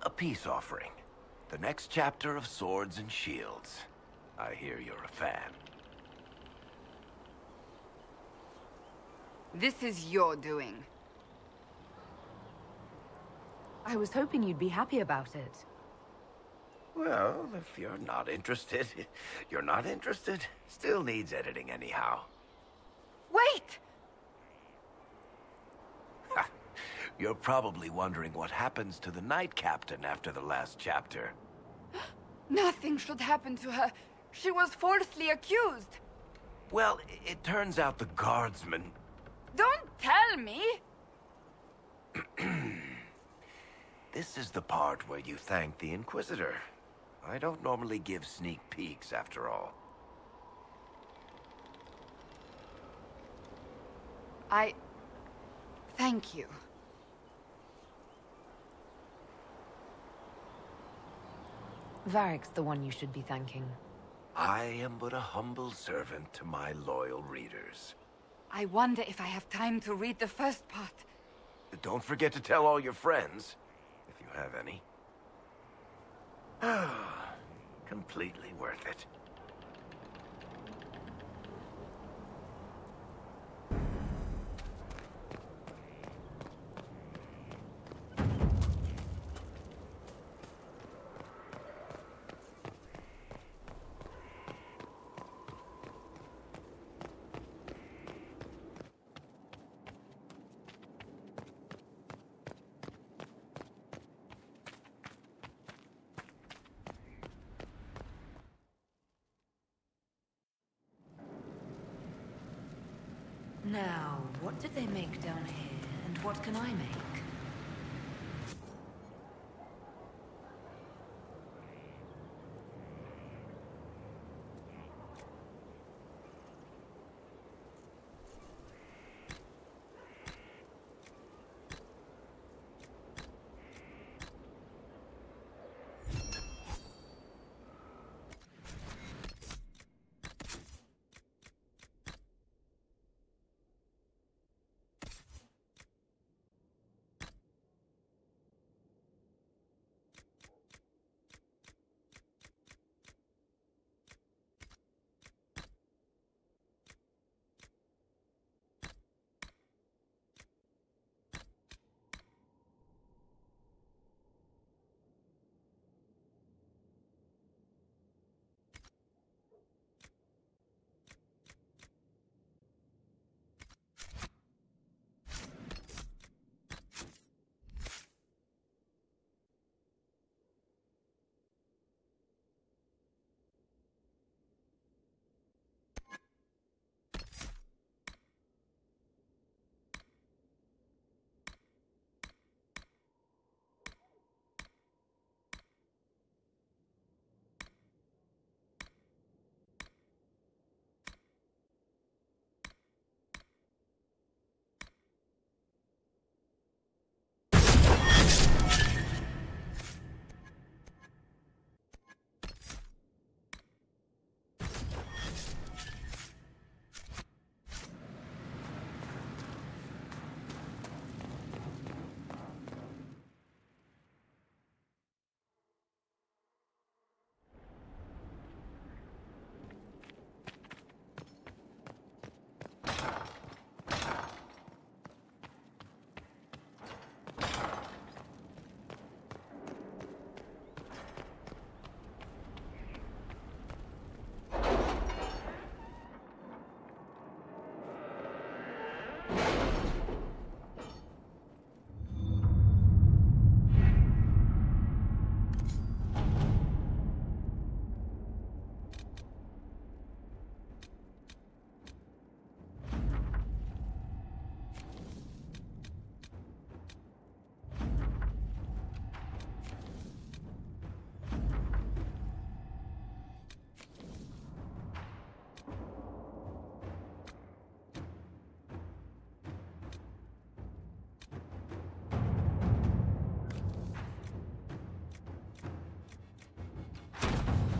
Speaker 10: A peace offering. The next chapter of Swords and Shields. I hear you're a fan.
Speaker 3: This is your doing.
Speaker 1: I was hoping you'd be happy about it.
Speaker 10: Well, if you're not interested, you're not interested. Still needs editing anyhow.
Speaker 3: Wait!
Speaker 10: You're probably wondering what happens to the Knight Captain after the last chapter.
Speaker 3: Nothing should happen to her. She was falsely accused.
Speaker 10: Well, it turns out the guardsmen...
Speaker 3: Don't tell me!
Speaker 10: This is the part where you thank the Inquisitor. I don't normally give sneak peeks, after all.
Speaker 3: Thank you.
Speaker 1: Varric's the one you should be thanking.
Speaker 10: I am but a humble servant to my loyal readers.
Speaker 3: I wonder if I have time to read the first part.
Speaker 10: Don't forget to tell all your friends, if you have any. Completely worth it.
Speaker 1: Now, what did they make down here, and what can I make?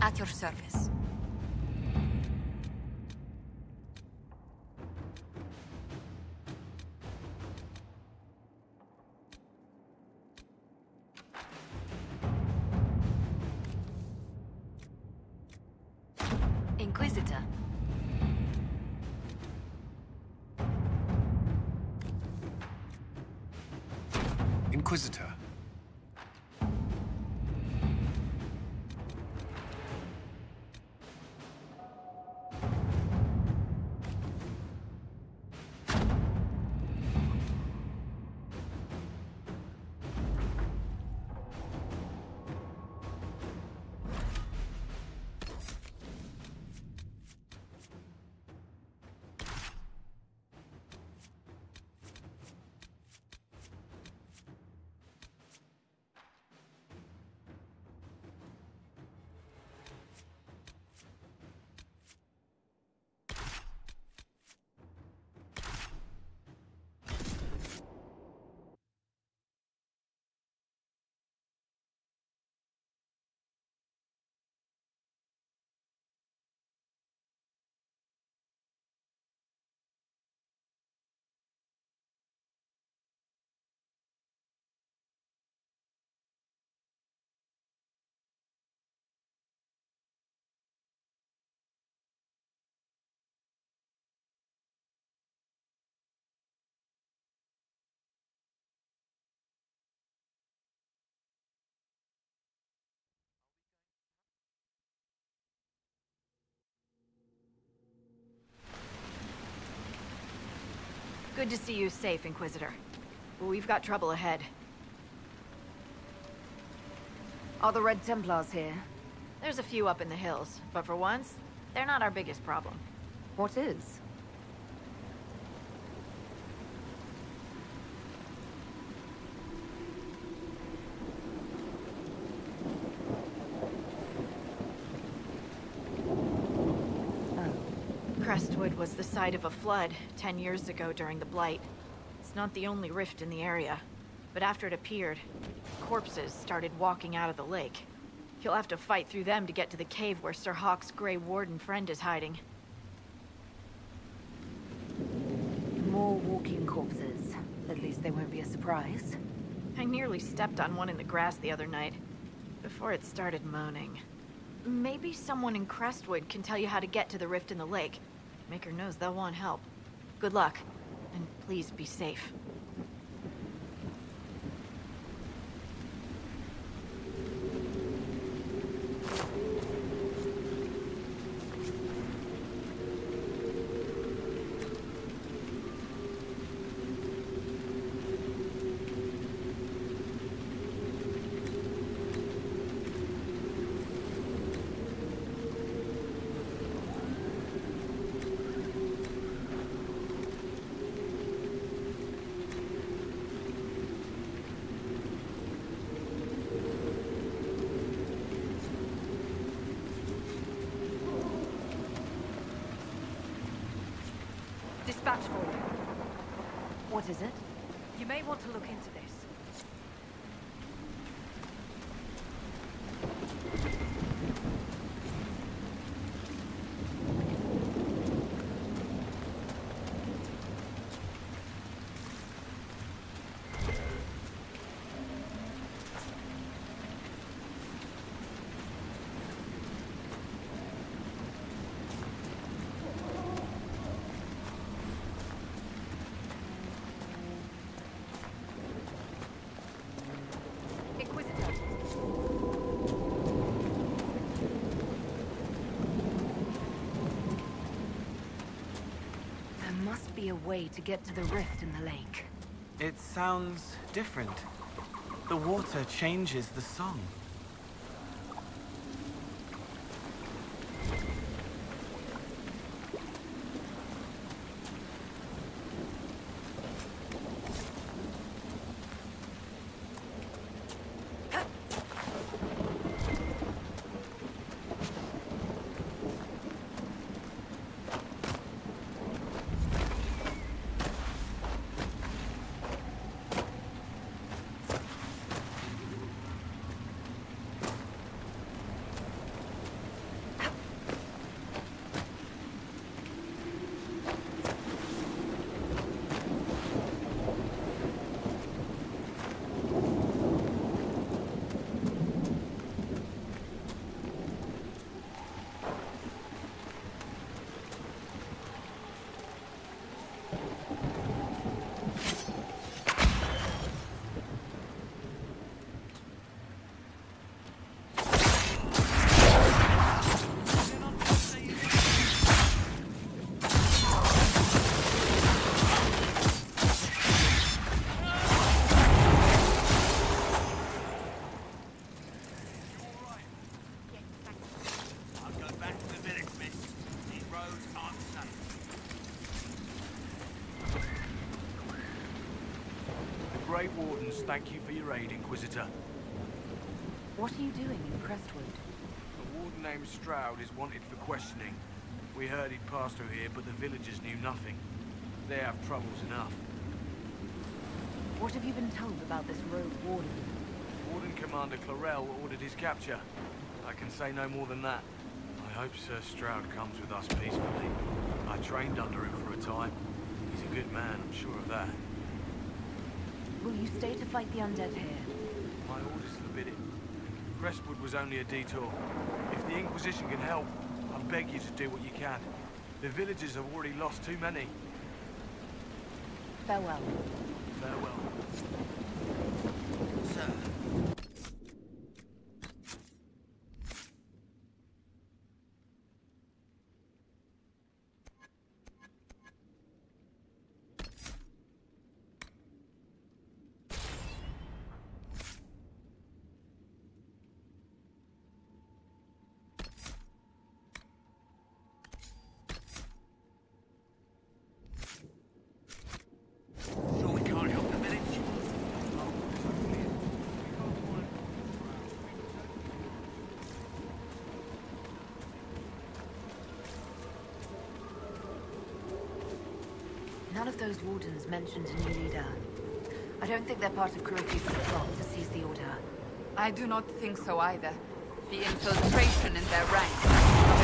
Speaker 4: At your service.
Speaker 9: Inquisitor.
Speaker 2: Inquisitor.
Speaker 21: Good to see you safe, Inquisitor. We've got trouble ahead.
Speaker 1: Are the Red Templars here?
Speaker 21: There's a few up in the hills, but for once, they're not our biggest problem.
Speaker 1: What is?
Speaker 21: Crestwood was the site of a flood 10 years ago during the Blight. It's not the only rift in the area, but after it appeared, corpses started walking out of the lake. You'll have to fight through them to get to the cave where Sir Hawke's Grey Warden friend is hiding.
Speaker 1: More walking corpses. At least they won't be a surprise.
Speaker 21: I nearly stepped on one in the grass the other night, before it started moaning. Maybe someone in Crestwood can tell you how to get to the rift in the lake. Maker knows they'll want help. Good luck, and please be safe. Dispatch for you.
Speaker 1: What is it?
Speaker 21: You may want to look into this.
Speaker 1: Be a way to get to the rift in the lake.
Speaker 20: It sounds different. The water changes the song.
Speaker 6: Great Wardens thank you for your aid, Inquisitor.
Speaker 1: What are you doing in Crestwood?
Speaker 6: A warden named Stroud is wanted for questioning. We heard he'd passed through here, but the villagers knew nothing. They have troubles enough.
Speaker 1: What have you been told about this rogue warden?
Speaker 6: Warden Commander Clarel ordered his capture. I can say no more than that. I hope Sir Stroud comes with us peacefully. I trained under him for a time. He's a good man, I'm sure of that.
Speaker 1: Will you stay to fight the undead here?
Speaker 6: My orders forbid it. Crestwood was only a detour. If the Inquisition can help, I beg you to do what you can. The villagers have already lost too many.
Speaker 1: Farewell.
Speaker 6: Farewell.
Speaker 10: Sir.
Speaker 1: None of those wardens mentioned a new leader. I don't think they're part of Corypheus' plot to seize the Order.
Speaker 3: I do not think so either. The infiltration in their ranks.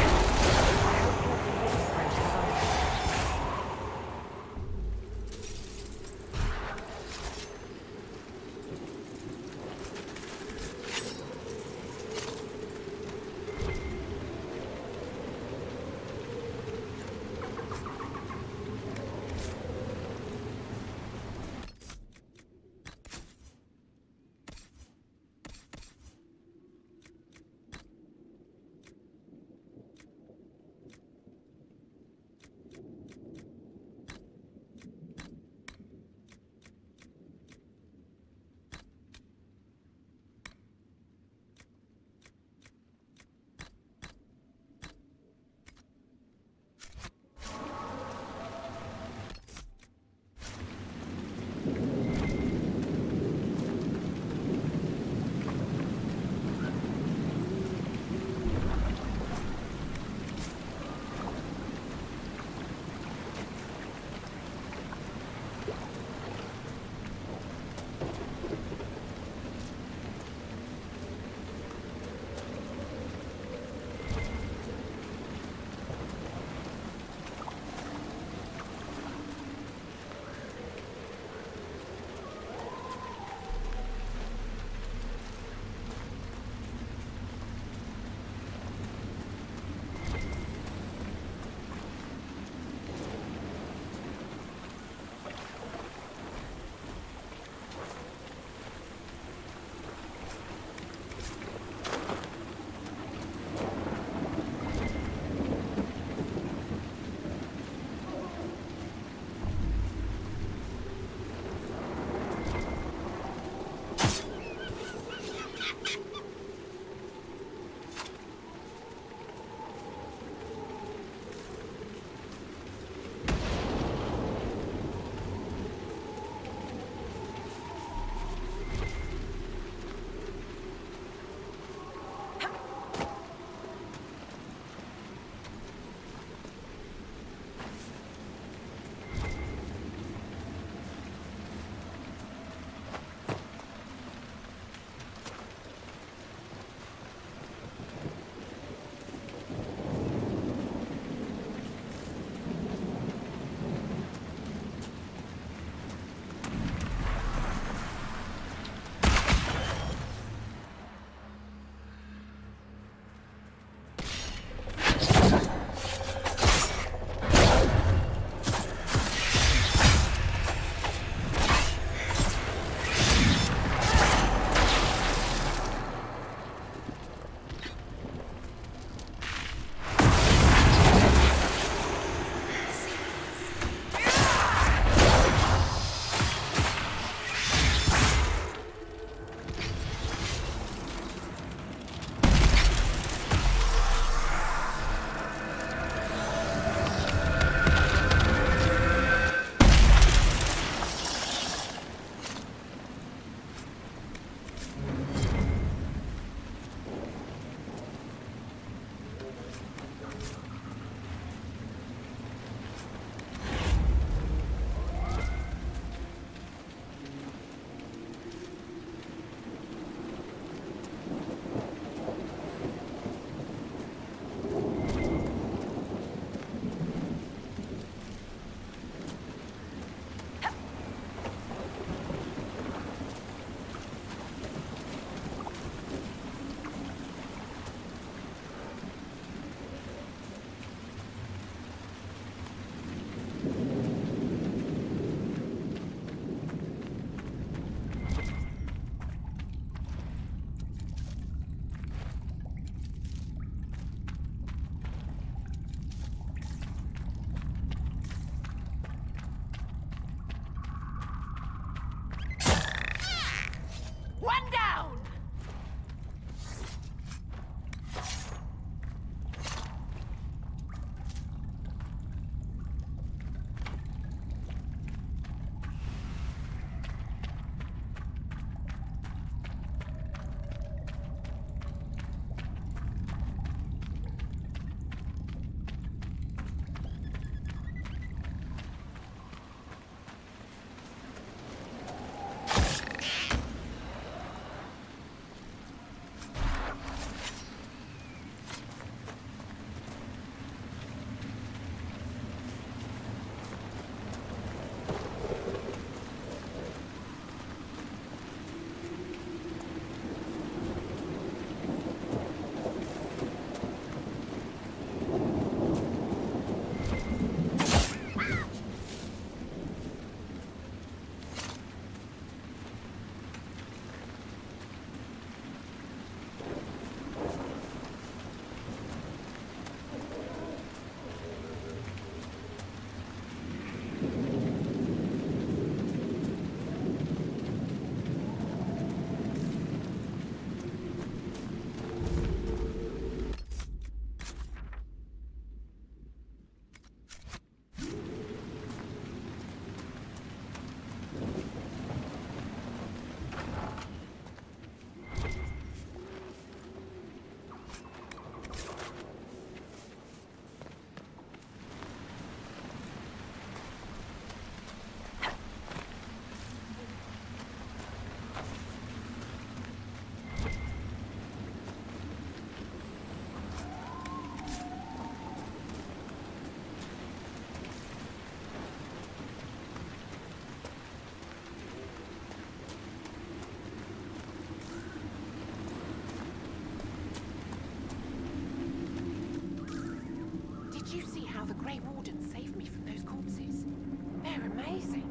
Speaker 5: One down!
Speaker 7: Did you see how the Grey Wardens saved me from those corpses? They're amazing.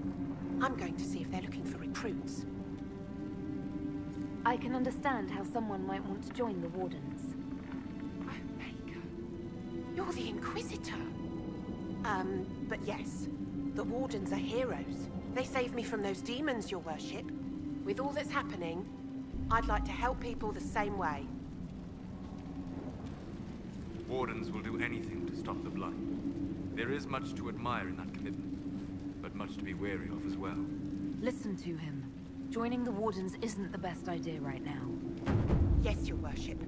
Speaker 7: I'm going to see if they're looking for recruits.
Speaker 1: I can understand how someone might want to join the Wardens.
Speaker 7: You're the Inquisitor. But yes, the Wardens are heroes. They saved me from those demons, your worship. With all that's happening, I'd like to help people the same way.
Speaker 8: Wardens will do anything to stop the blood. There is much to admire in that commitment, but much to be wary of as well.
Speaker 1: Listen to him. Joining the Wardens isn't the best idea right now.
Speaker 7: Yes, your worship.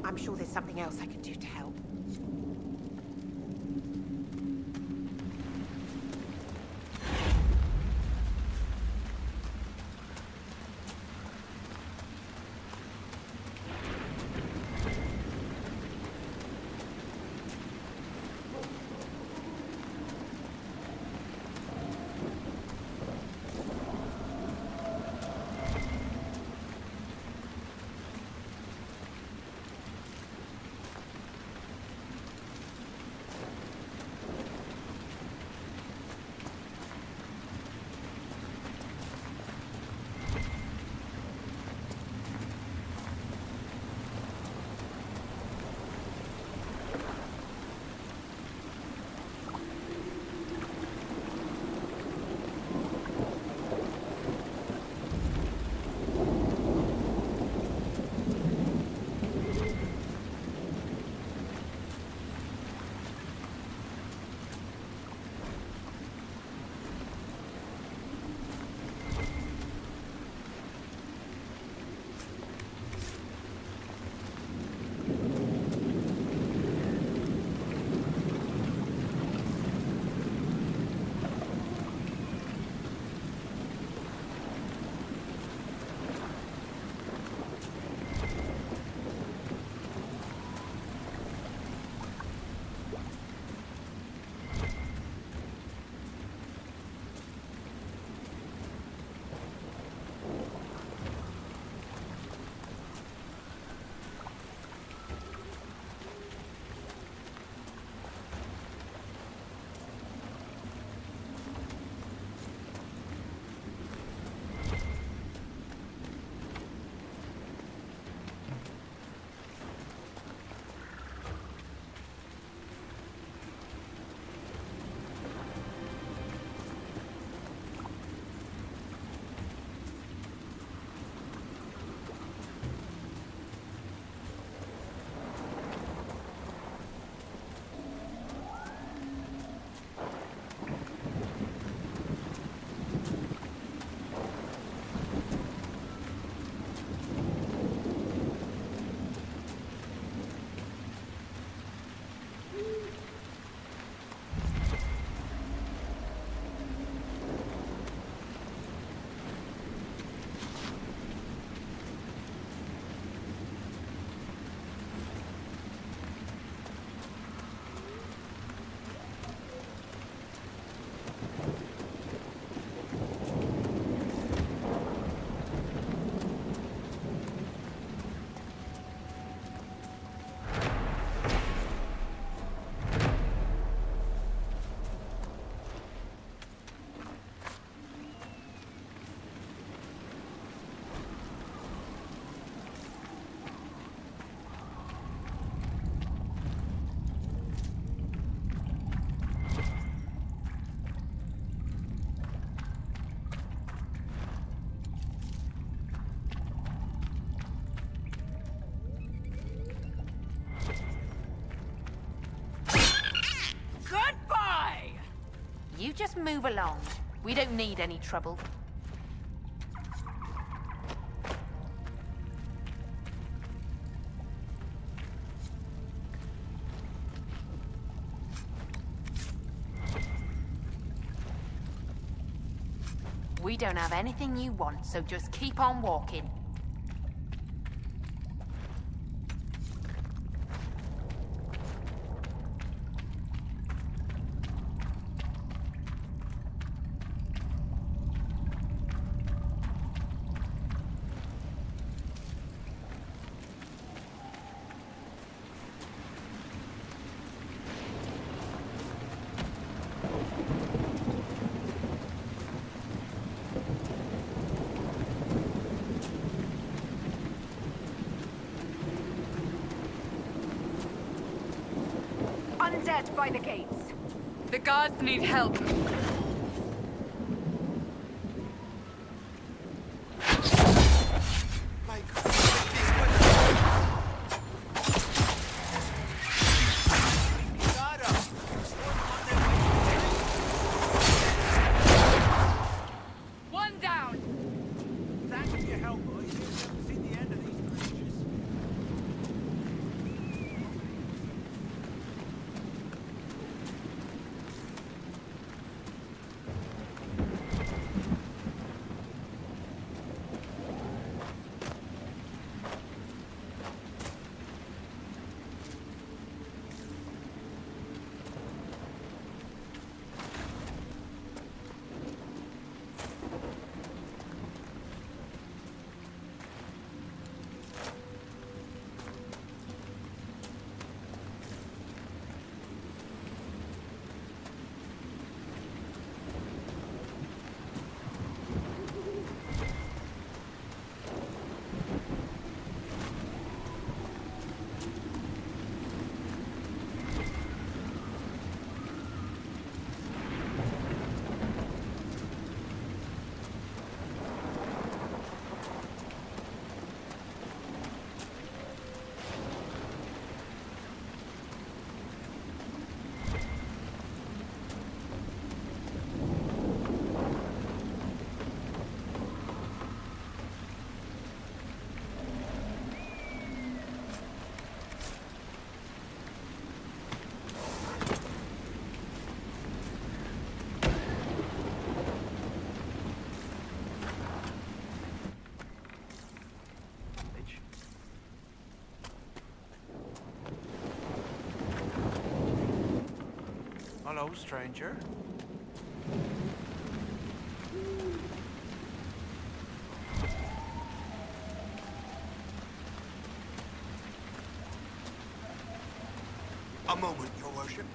Speaker 7: I'm sure there's something else I can do to help. move along. We don't need any trouble. We don't have anything you want, so just keep on walking.
Speaker 1: Undead by the gates.
Speaker 3: The guards need help.
Speaker 7: One down.
Speaker 6: Thanks for your help, boys. You haven't seen the end of these creatures. Hello, stranger.
Speaker 12: A moment, your worship.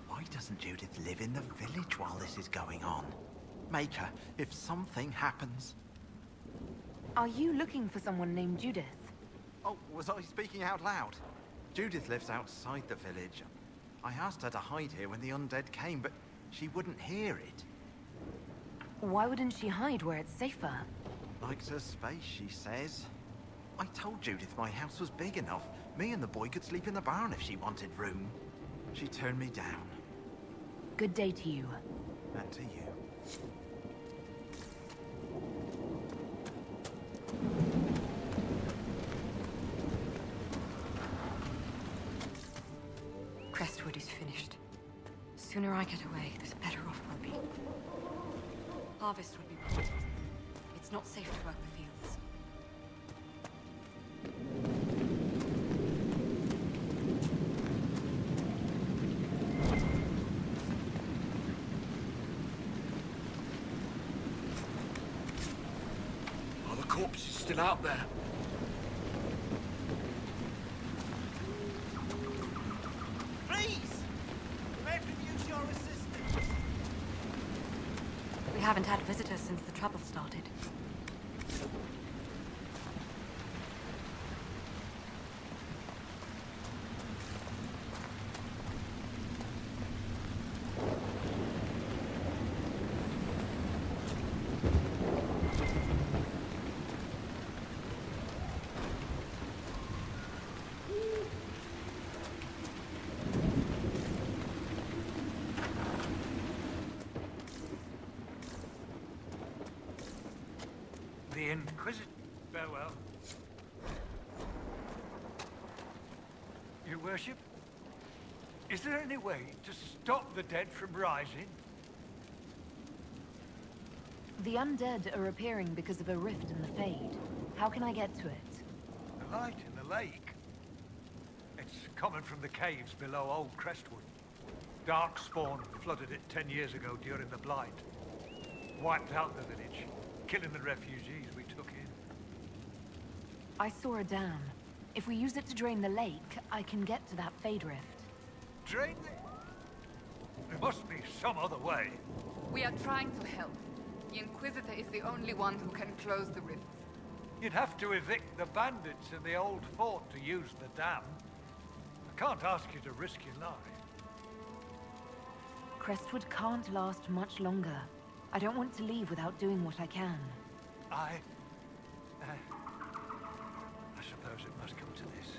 Speaker 22: Why doesn't Judith live in the village while this is going on? Make her, if something happens.
Speaker 1: Are you looking for someone named Judith?
Speaker 22: Oh, was I speaking out loud? Judith lives outside the village. I asked her to hide here when the undead came, but she wouldn't hear it.
Speaker 1: Why wouldn't she hide where it's safer?
Speaker 22: Likes her space, she says. I told Judith my house was big enough. Me and the boy could sleep in the barn if she wanted room. She turned me down.
Speaker 1: Good day to you.
Speaker 22: And to you.
Speaker 4: Crestwood is finished. Sooner I get away, the better off we'll be. Harvest will be poor. It's not safe to work the fields.
Speaker 6: Are the corpses still out there?
Speaker 4: We haven't had visitors since the trouble started.
Speaker 12: The Inquisition.
Speaker 18: Farewell.
Speaker 12: Your worship, is there any way to stop the dead from rising?
Speaker 1: The undead are appearing because of a rift in the Fade. How can I get to it?
Speaker 12: The light in the lake. It's coming from the caves below Old Crestwood. Darkspawn flooded it 10 years ago during the Blight. Wiped out the village, killing the refugees we took in.
Speaker 1: I saw a dam. If we use it to drain the lake, I can get to that Fade rift.
Speaker 12: Drain the... There must be some other way.
Speaker 3: We are trying to help. The Inquisitor is the only one who can close the rifts.
Speaker 12: You'd have to evict the bandits in the old fort to use the dam. I can't ask you to risk your life.
Speaker 1: Crestwood can't last much longer. I don't want to leave without doing what I can.
Speaker 12: I suppose it must come to this.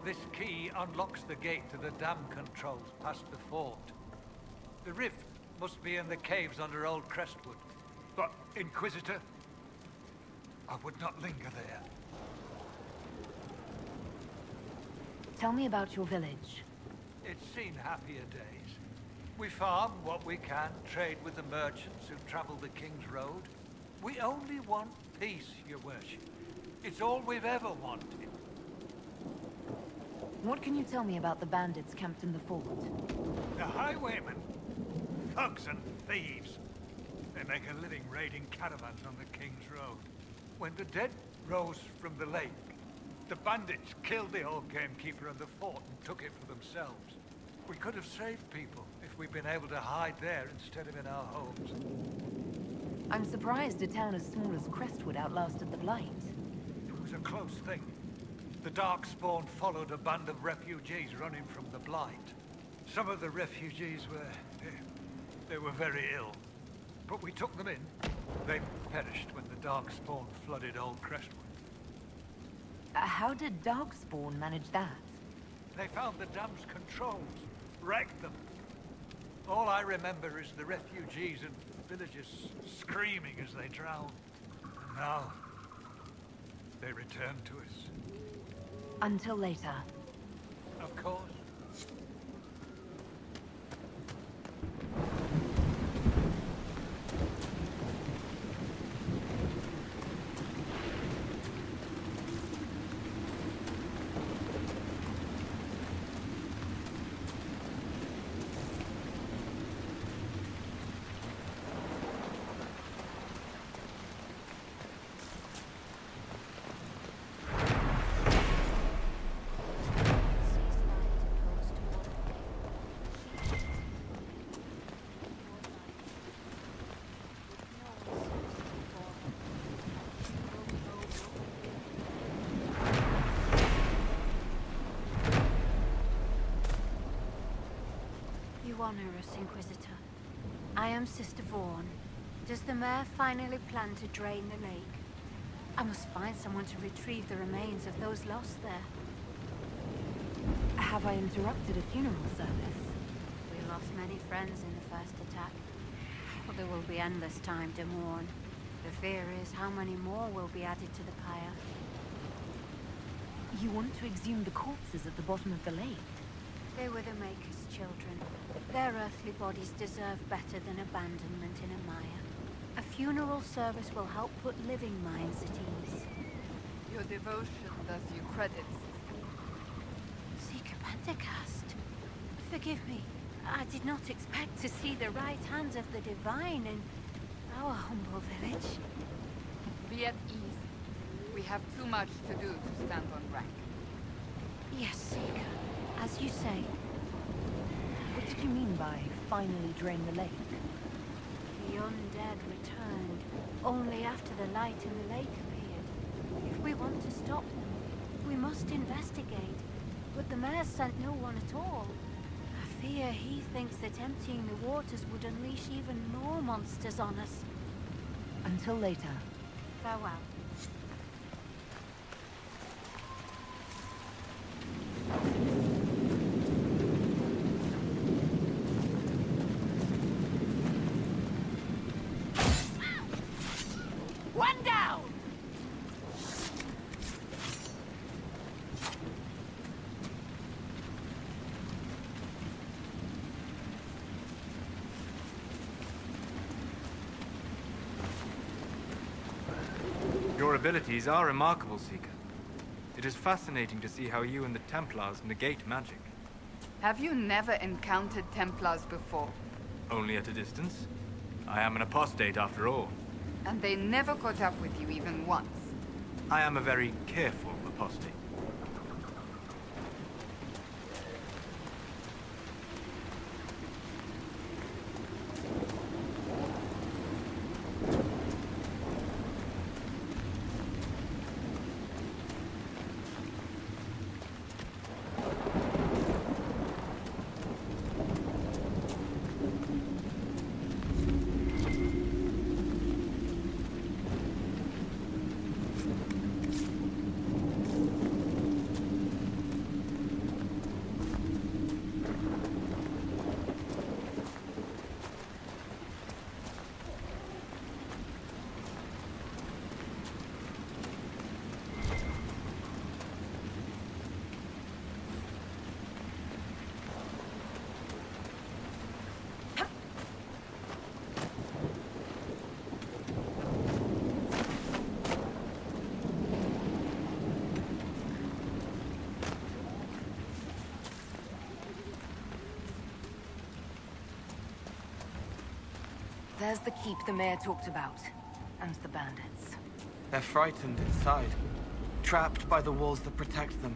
Speaker 12: This key unlocks the gate to the dam controls past the fort. The rift must be in the caves under Old Crestwood. But, Inquisitor, I would not linger there.
Speaker 1: Tell me about your village.
Speaker 12: It's seen happier days. We farm what we can, trade with the merchants who travel the King's Road. We only want peace, your worship. It's all we've ever wanted.
Speaker 1: What can you tell me about the bandits camped in the fort?
Speaker 12: The highwaymen, thugs and thieves. They make a living raiding caravans on the King's Road. When the dead rose from the lake, the bandits killed the old gamekeeper and the fort and took it for themselves. We could have saved people if we'd been able to hide there instead of in our homes.
Speaker 1: I'm surprised a town as small as Crestwood outlasted the Blight.
Speaker 12: It was a close thing. The Darkspawn followed a band of refugees running from the Blight. Some of the refugees they were very ill. But we took them in. They perished when the Darkspawn flooded Old Crestwood.
Speaker 1: How did Darkspawn manage that?
Speaker 12: They found the dam's controls, wrecked them. All I remember is the refugees and villagers screaming as they drowned. And now, they return to us.
Speaker 1: Until later.
Speaker 12: Of course.
Speaker 14: You honor us, Inquisitor. I am Sister Vaughn. Does the mayor finally plan to drain the lake? I must find someone to retrieve the remains of those lost there.
Speaker 1: Have I interrupted a funeral service?
Speaker 14: We lost many friends in the first attack. But there will be endless time to mourn. The fear is how many more will be added to the pyre.
Speaker 1: You want to exhume the corpses at the bottom of the lake?
Speaker 14: They were the Maker's children. Their earthly bodies deserve better than abandonment in a mire. A funeral service will help put living minds at ease.
Speaker 3: Your devotion does you credit.
Speaker 14: Seeker Pentacast. Forgive me. I did not expect to see the right hand of the Divine in our humble village.
Speaker 3: Be at ease. We have too much to do to stand on rank.
Speaker 14: Yes, Seeker. As you say.
Speaker 1: What did you mean by finally drain the lake?
Speaker 14: The undead returned only after the light in the lake appeared. If we want to stop them, we must investigate. But the mayor sent no one at all. I fear he thinks that emptying the waters would unleash even more monsters on us.
Speaker 1: Until later.
Speaker 14: Farewell.
Speaker 7: One down!
Speaker 8: Your abilities are remarkable, Seeker. It is fascinating to see how you and the Templars negate magic.
Speaker 3: Have you never encountered Templars before?
Speaker 8: Only at a distance. I am an apostate after all.
Speaker 3: And they never caught up with you even once?
Speaker 8: I am a very careful apostate.
Speaker 1: There's the keep the mayor talked about, and the bandits.
Speaker 20: They're frightened inside, trapped by the walls that protect them.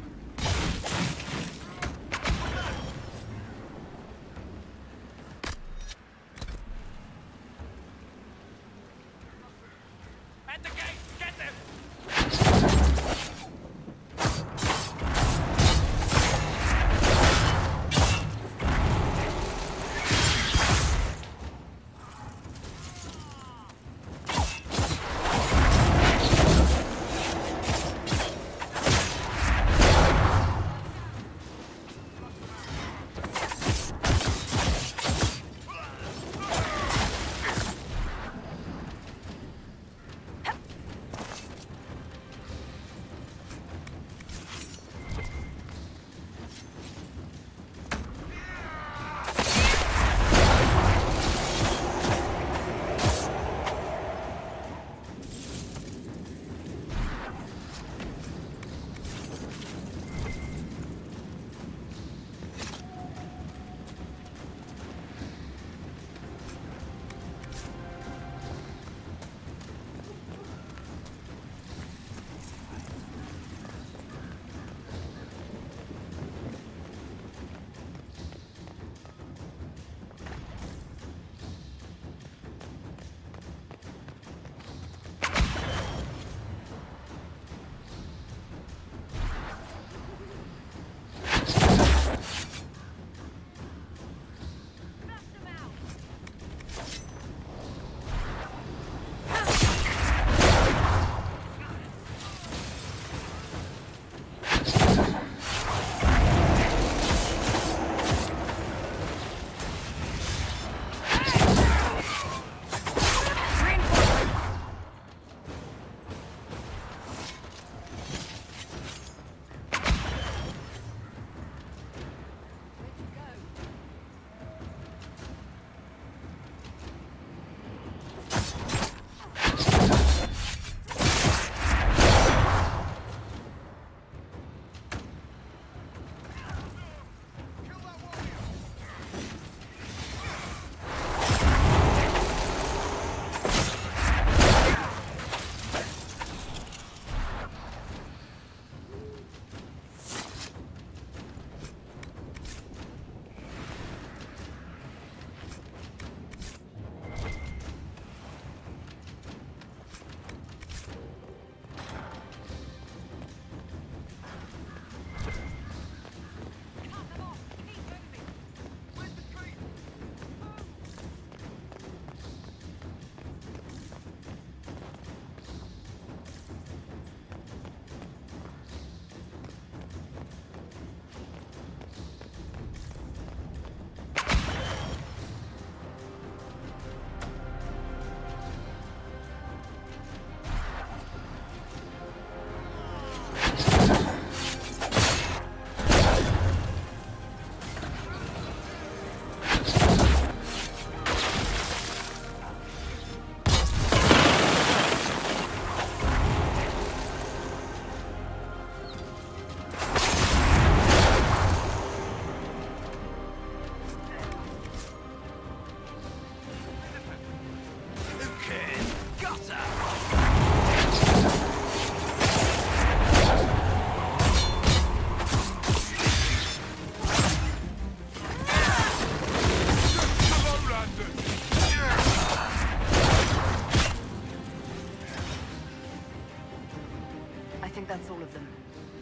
Speaker 1: think that's all of them.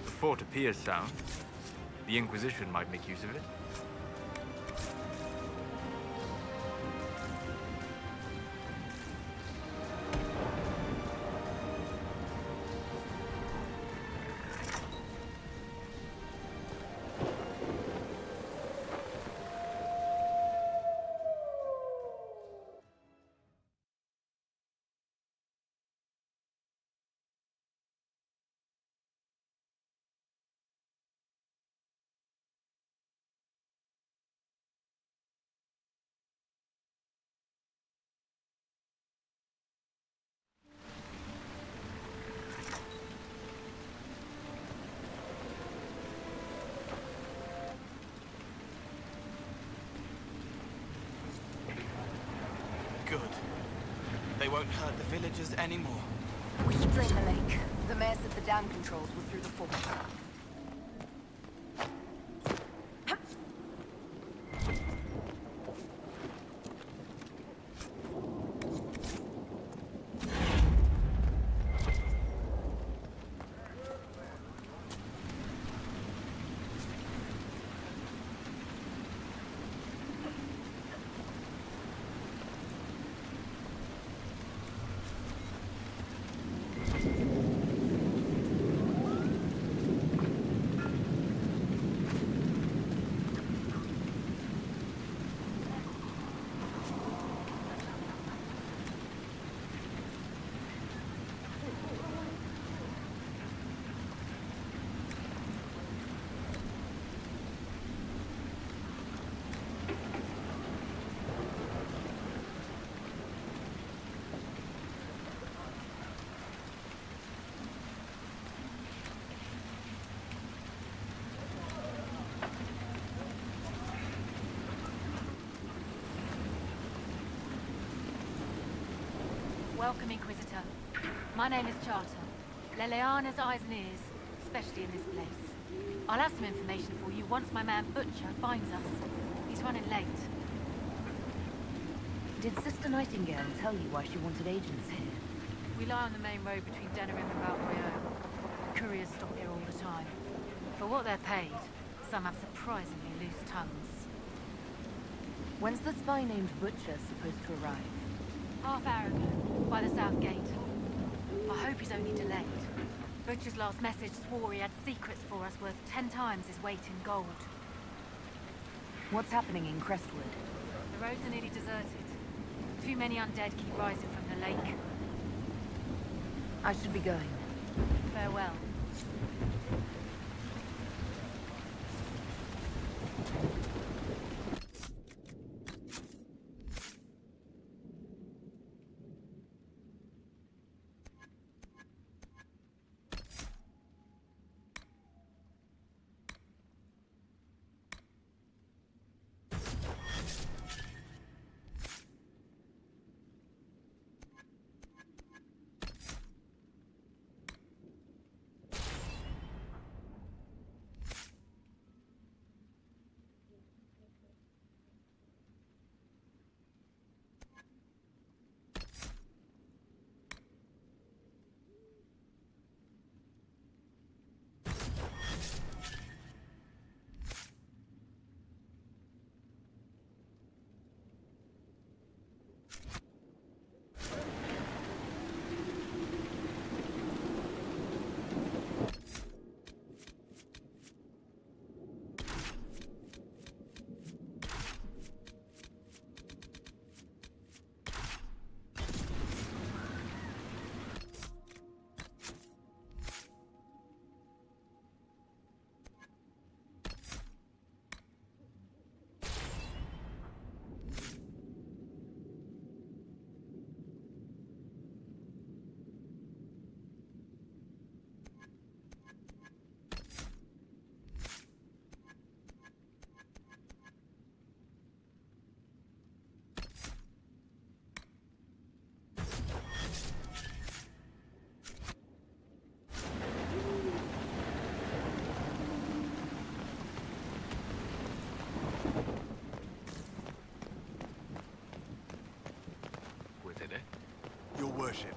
Speaker 8: The fort appears sound. The Inquisition might make use of it.
Speaker 20: Good. They won't hurt the villagers anymore.
Speaker 1: We should drain the lake. The mayor said the dam controls were through the fort.
Speaker 15: Welcome, Inquisitor. My name is Charter. Leleana's eyes and ears, especially in this place. I'll have some information for you once my man Butcher finds us. He's running late.
Speaker 1: Did Sister Nightingale tell you why she wanted agents here?
Speaker 15: We lie on the main road between Denerim and Valroyaux. The couriers stop here all the time. For what they're paid, some have surprisingly loose tongues.
Speaker 1: When's the spy named Butcher supposed to arrive?
Speaker 15: Half hour ago, by the south gate. I hope he's only delayed. Butcher's last message swore he had secrets for us worth 10 times his weight in gold.
Speaker 1: What's happening in Crestwood?
Speaker 15: The roads are nearly deserted. Too many undead keep rising from the lake.
Speaker 1: I should be going.
Speaker 15: Farewell.
Speaker 22: Your worship.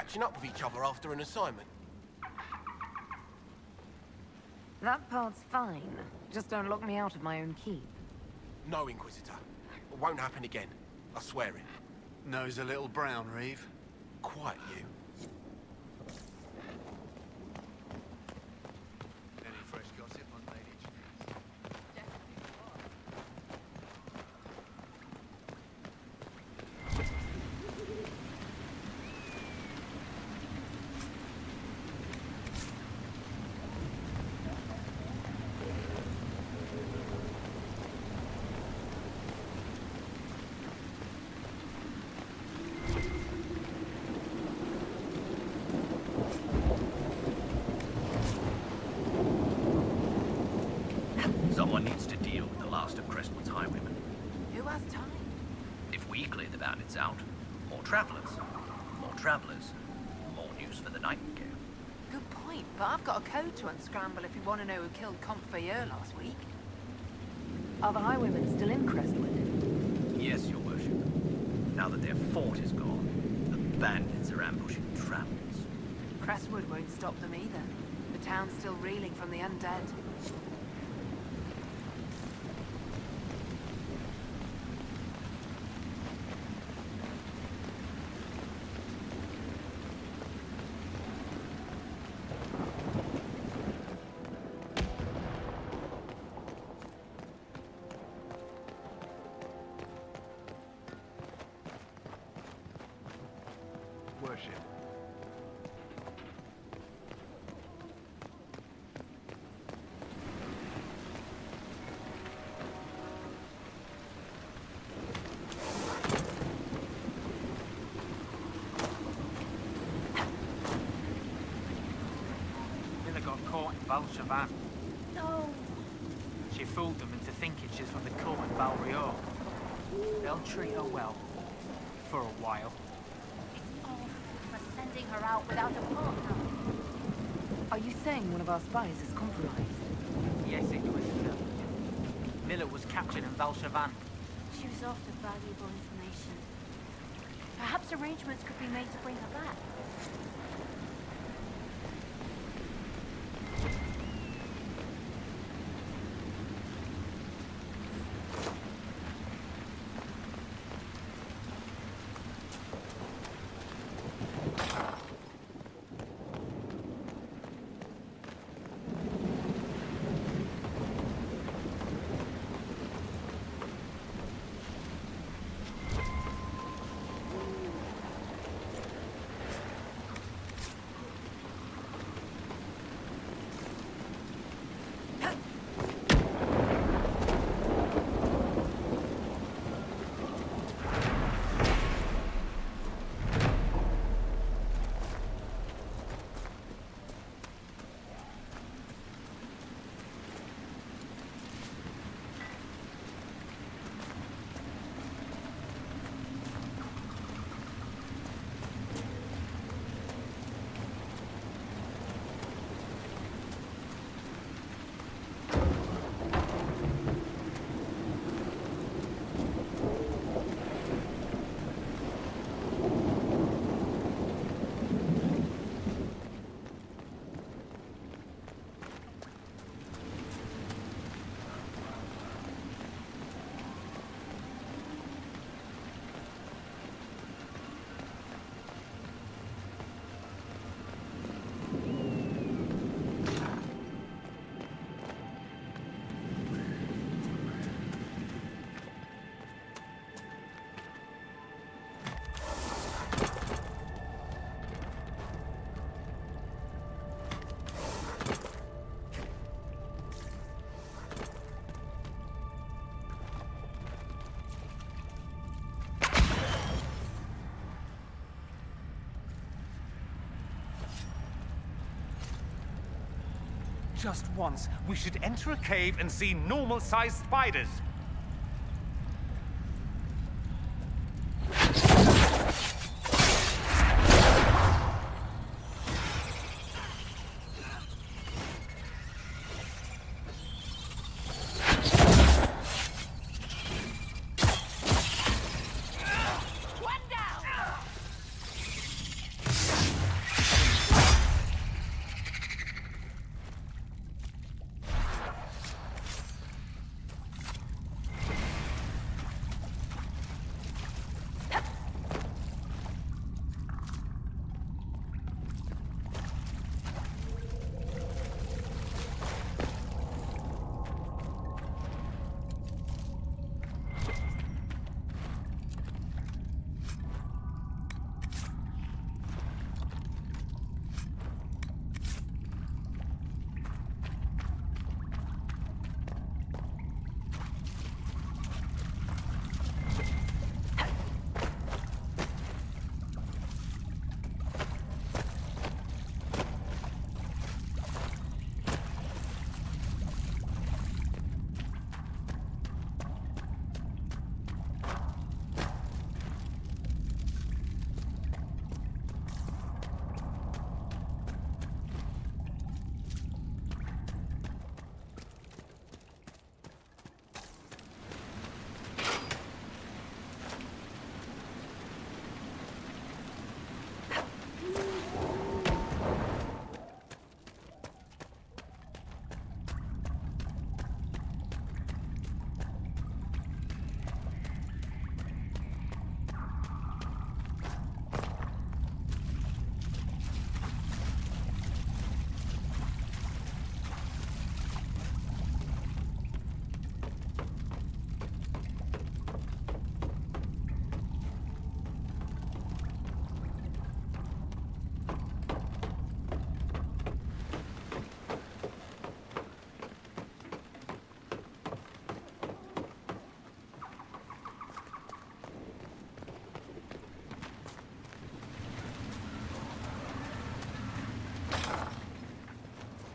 Speaker 11: catching up with each other after an assignment.
Speaker 1: That part's fine. Just don't lock me out of my own keep.
Speaker 11: No, Inquisitor. It won't happen again. I swear it.
Speaker 6: Nose a little brown, Reeve.
Speaker 11: Quiet, you.
Speaker 6: Any fresh gossip on Lady Therese?
Speaker 16: Someone needs to deal with the last of Crestwood's highwaymen.
Speaker 7: Who has time?
Speaker 16: If we clear the bandits out, more travelers. More travelers. More news for the Nightingale.
Speaker 7: Good point, but I've got a code to unscramble if you want to know who killed Comfreyeur last week.
Speaker 1: Are the highwaymen still in Crestwood?
Speaker 16: Yes, your worship. Now that their fort is gone, the bandits are ambushing travelers.
Speaker 7: Crestwood won't stop them either. The town's still reeling from the undead.
Speaker 6: Worship.
Speaker 23: Miller got caught in Valchavan.
Speaker 14: No.
Speaker 23: She fooled them into thinking she's from the court in Valrior. They'll treat her well. For a while.
Speaker 14: For sending her out without a partner.
Speaker 1: Are you saying one of our spies is compromised?
Speaker 23: Yes, Inquisitor. Miller was captured in Valchavan.
Speaker 14: She was offered valuable information. Perhaps arrangements could be made to bring her back.
Speaker 24: Just once, we should enter a cave and see normal-sized spiders.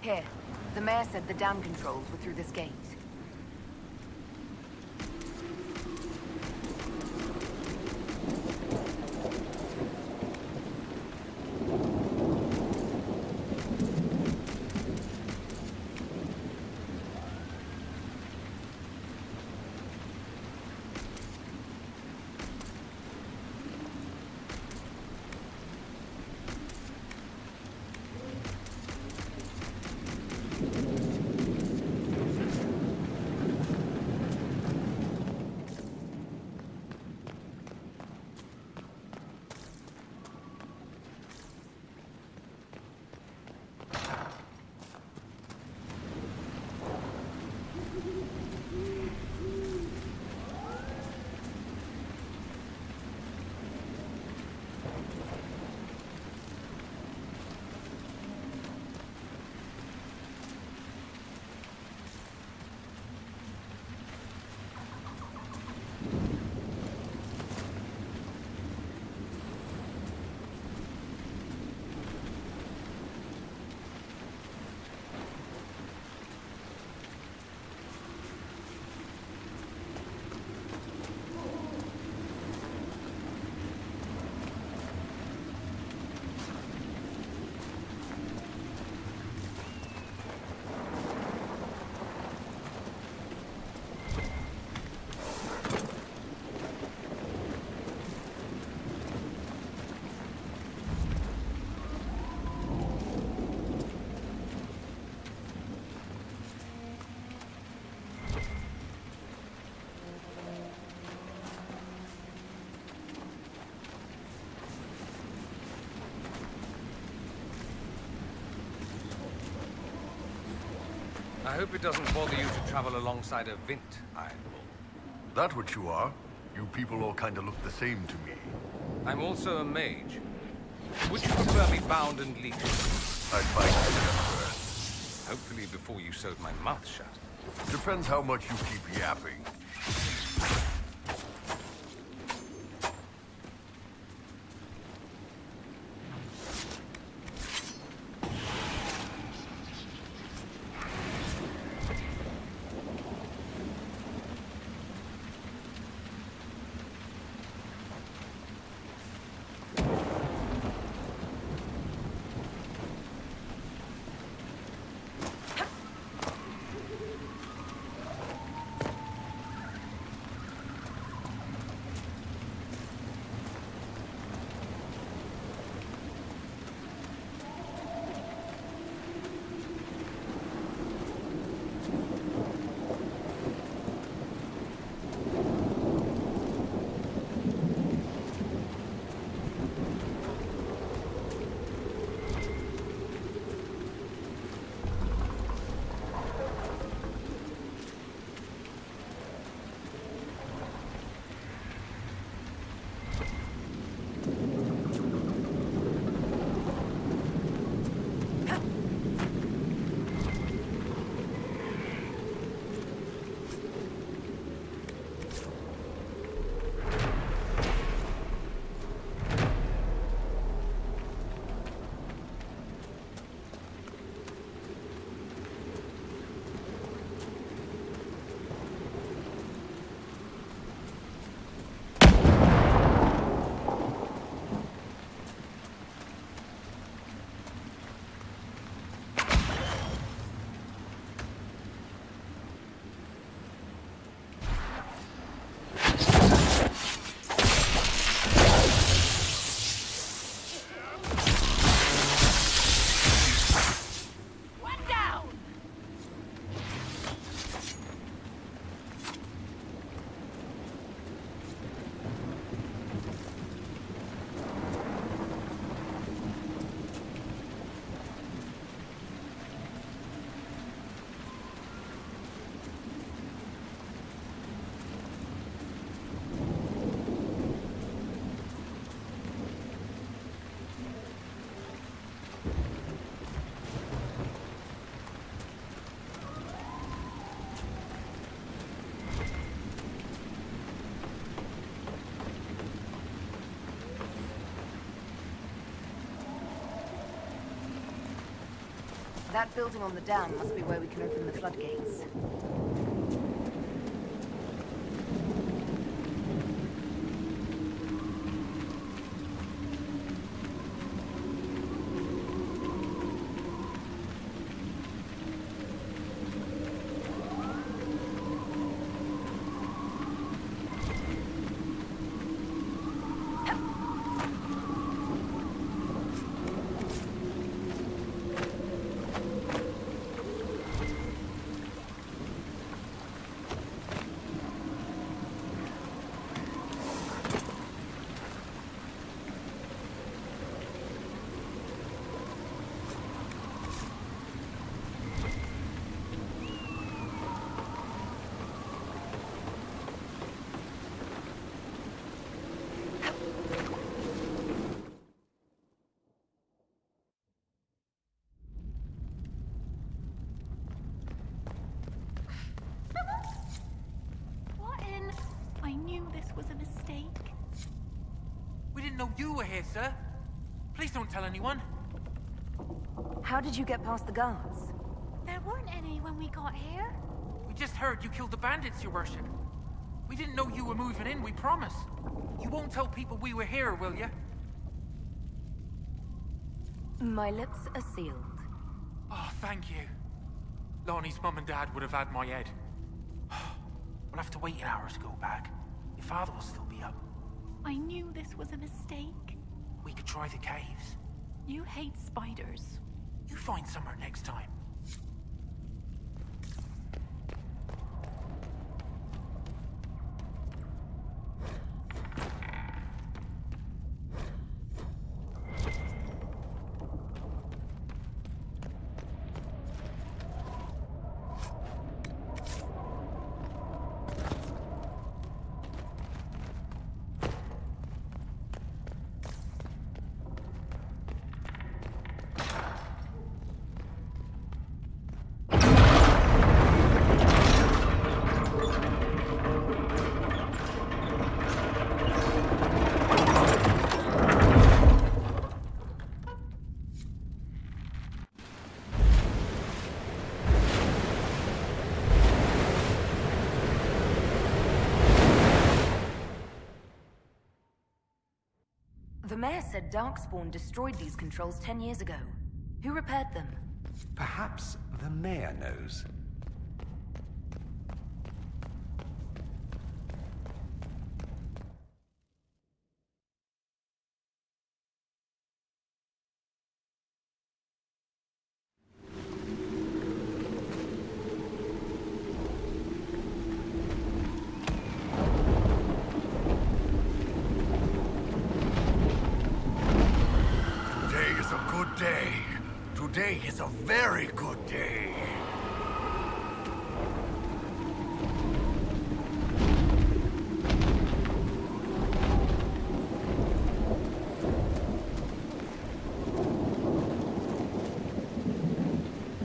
Speaker 1: Here. The mayor said the dam controls were through this gate.
Speaker 2: I hope it doesn't bother you to travel alongside a Vint, Ironbull.
Speaker 9: That what you are? You people all kind of look the same to me.
Speaker 2: I'm also a mage. Would you prefer me bound and leashed?
Speaker 9: I'd find you first.
Speaker 2: Hopefully before you sewed my mouth shut.
Speaker 9: Depends how much you keep yapping.
Speaker 1: That building on the dam must be where we can open the floodgates.
Speaker 15: Was a mistake.
Speaker 23: We didn't know you were here, sir. Please don't tell anyone.
Speaker 1: How did you get past the guards?
Speaker 15: There weren't any when we got here.
Speaker 23: We just heard you killed the bandits, your worship. We didn't know you were moving in, we promise. You won't tell people we were here, will you?
Speaker 1: My lips are sealed.
Speaker 23: Oh, thank you. Lonnie's mum and dad would have had my head. We'll have to wait an hour to go back. Your father will still be up.
Speaker 15: I knew this was a mistake.
Speaker 23: We could try the caves.
Speaker 15: You hate spiders.
Speaker 23: You find somewhere next time.
Speaker 1: The mayor said Darkspawn destroyed these controls 10 years ago. Who repaired them?
Speaker 13: Perhaps the mayor knows. Today is a very good day.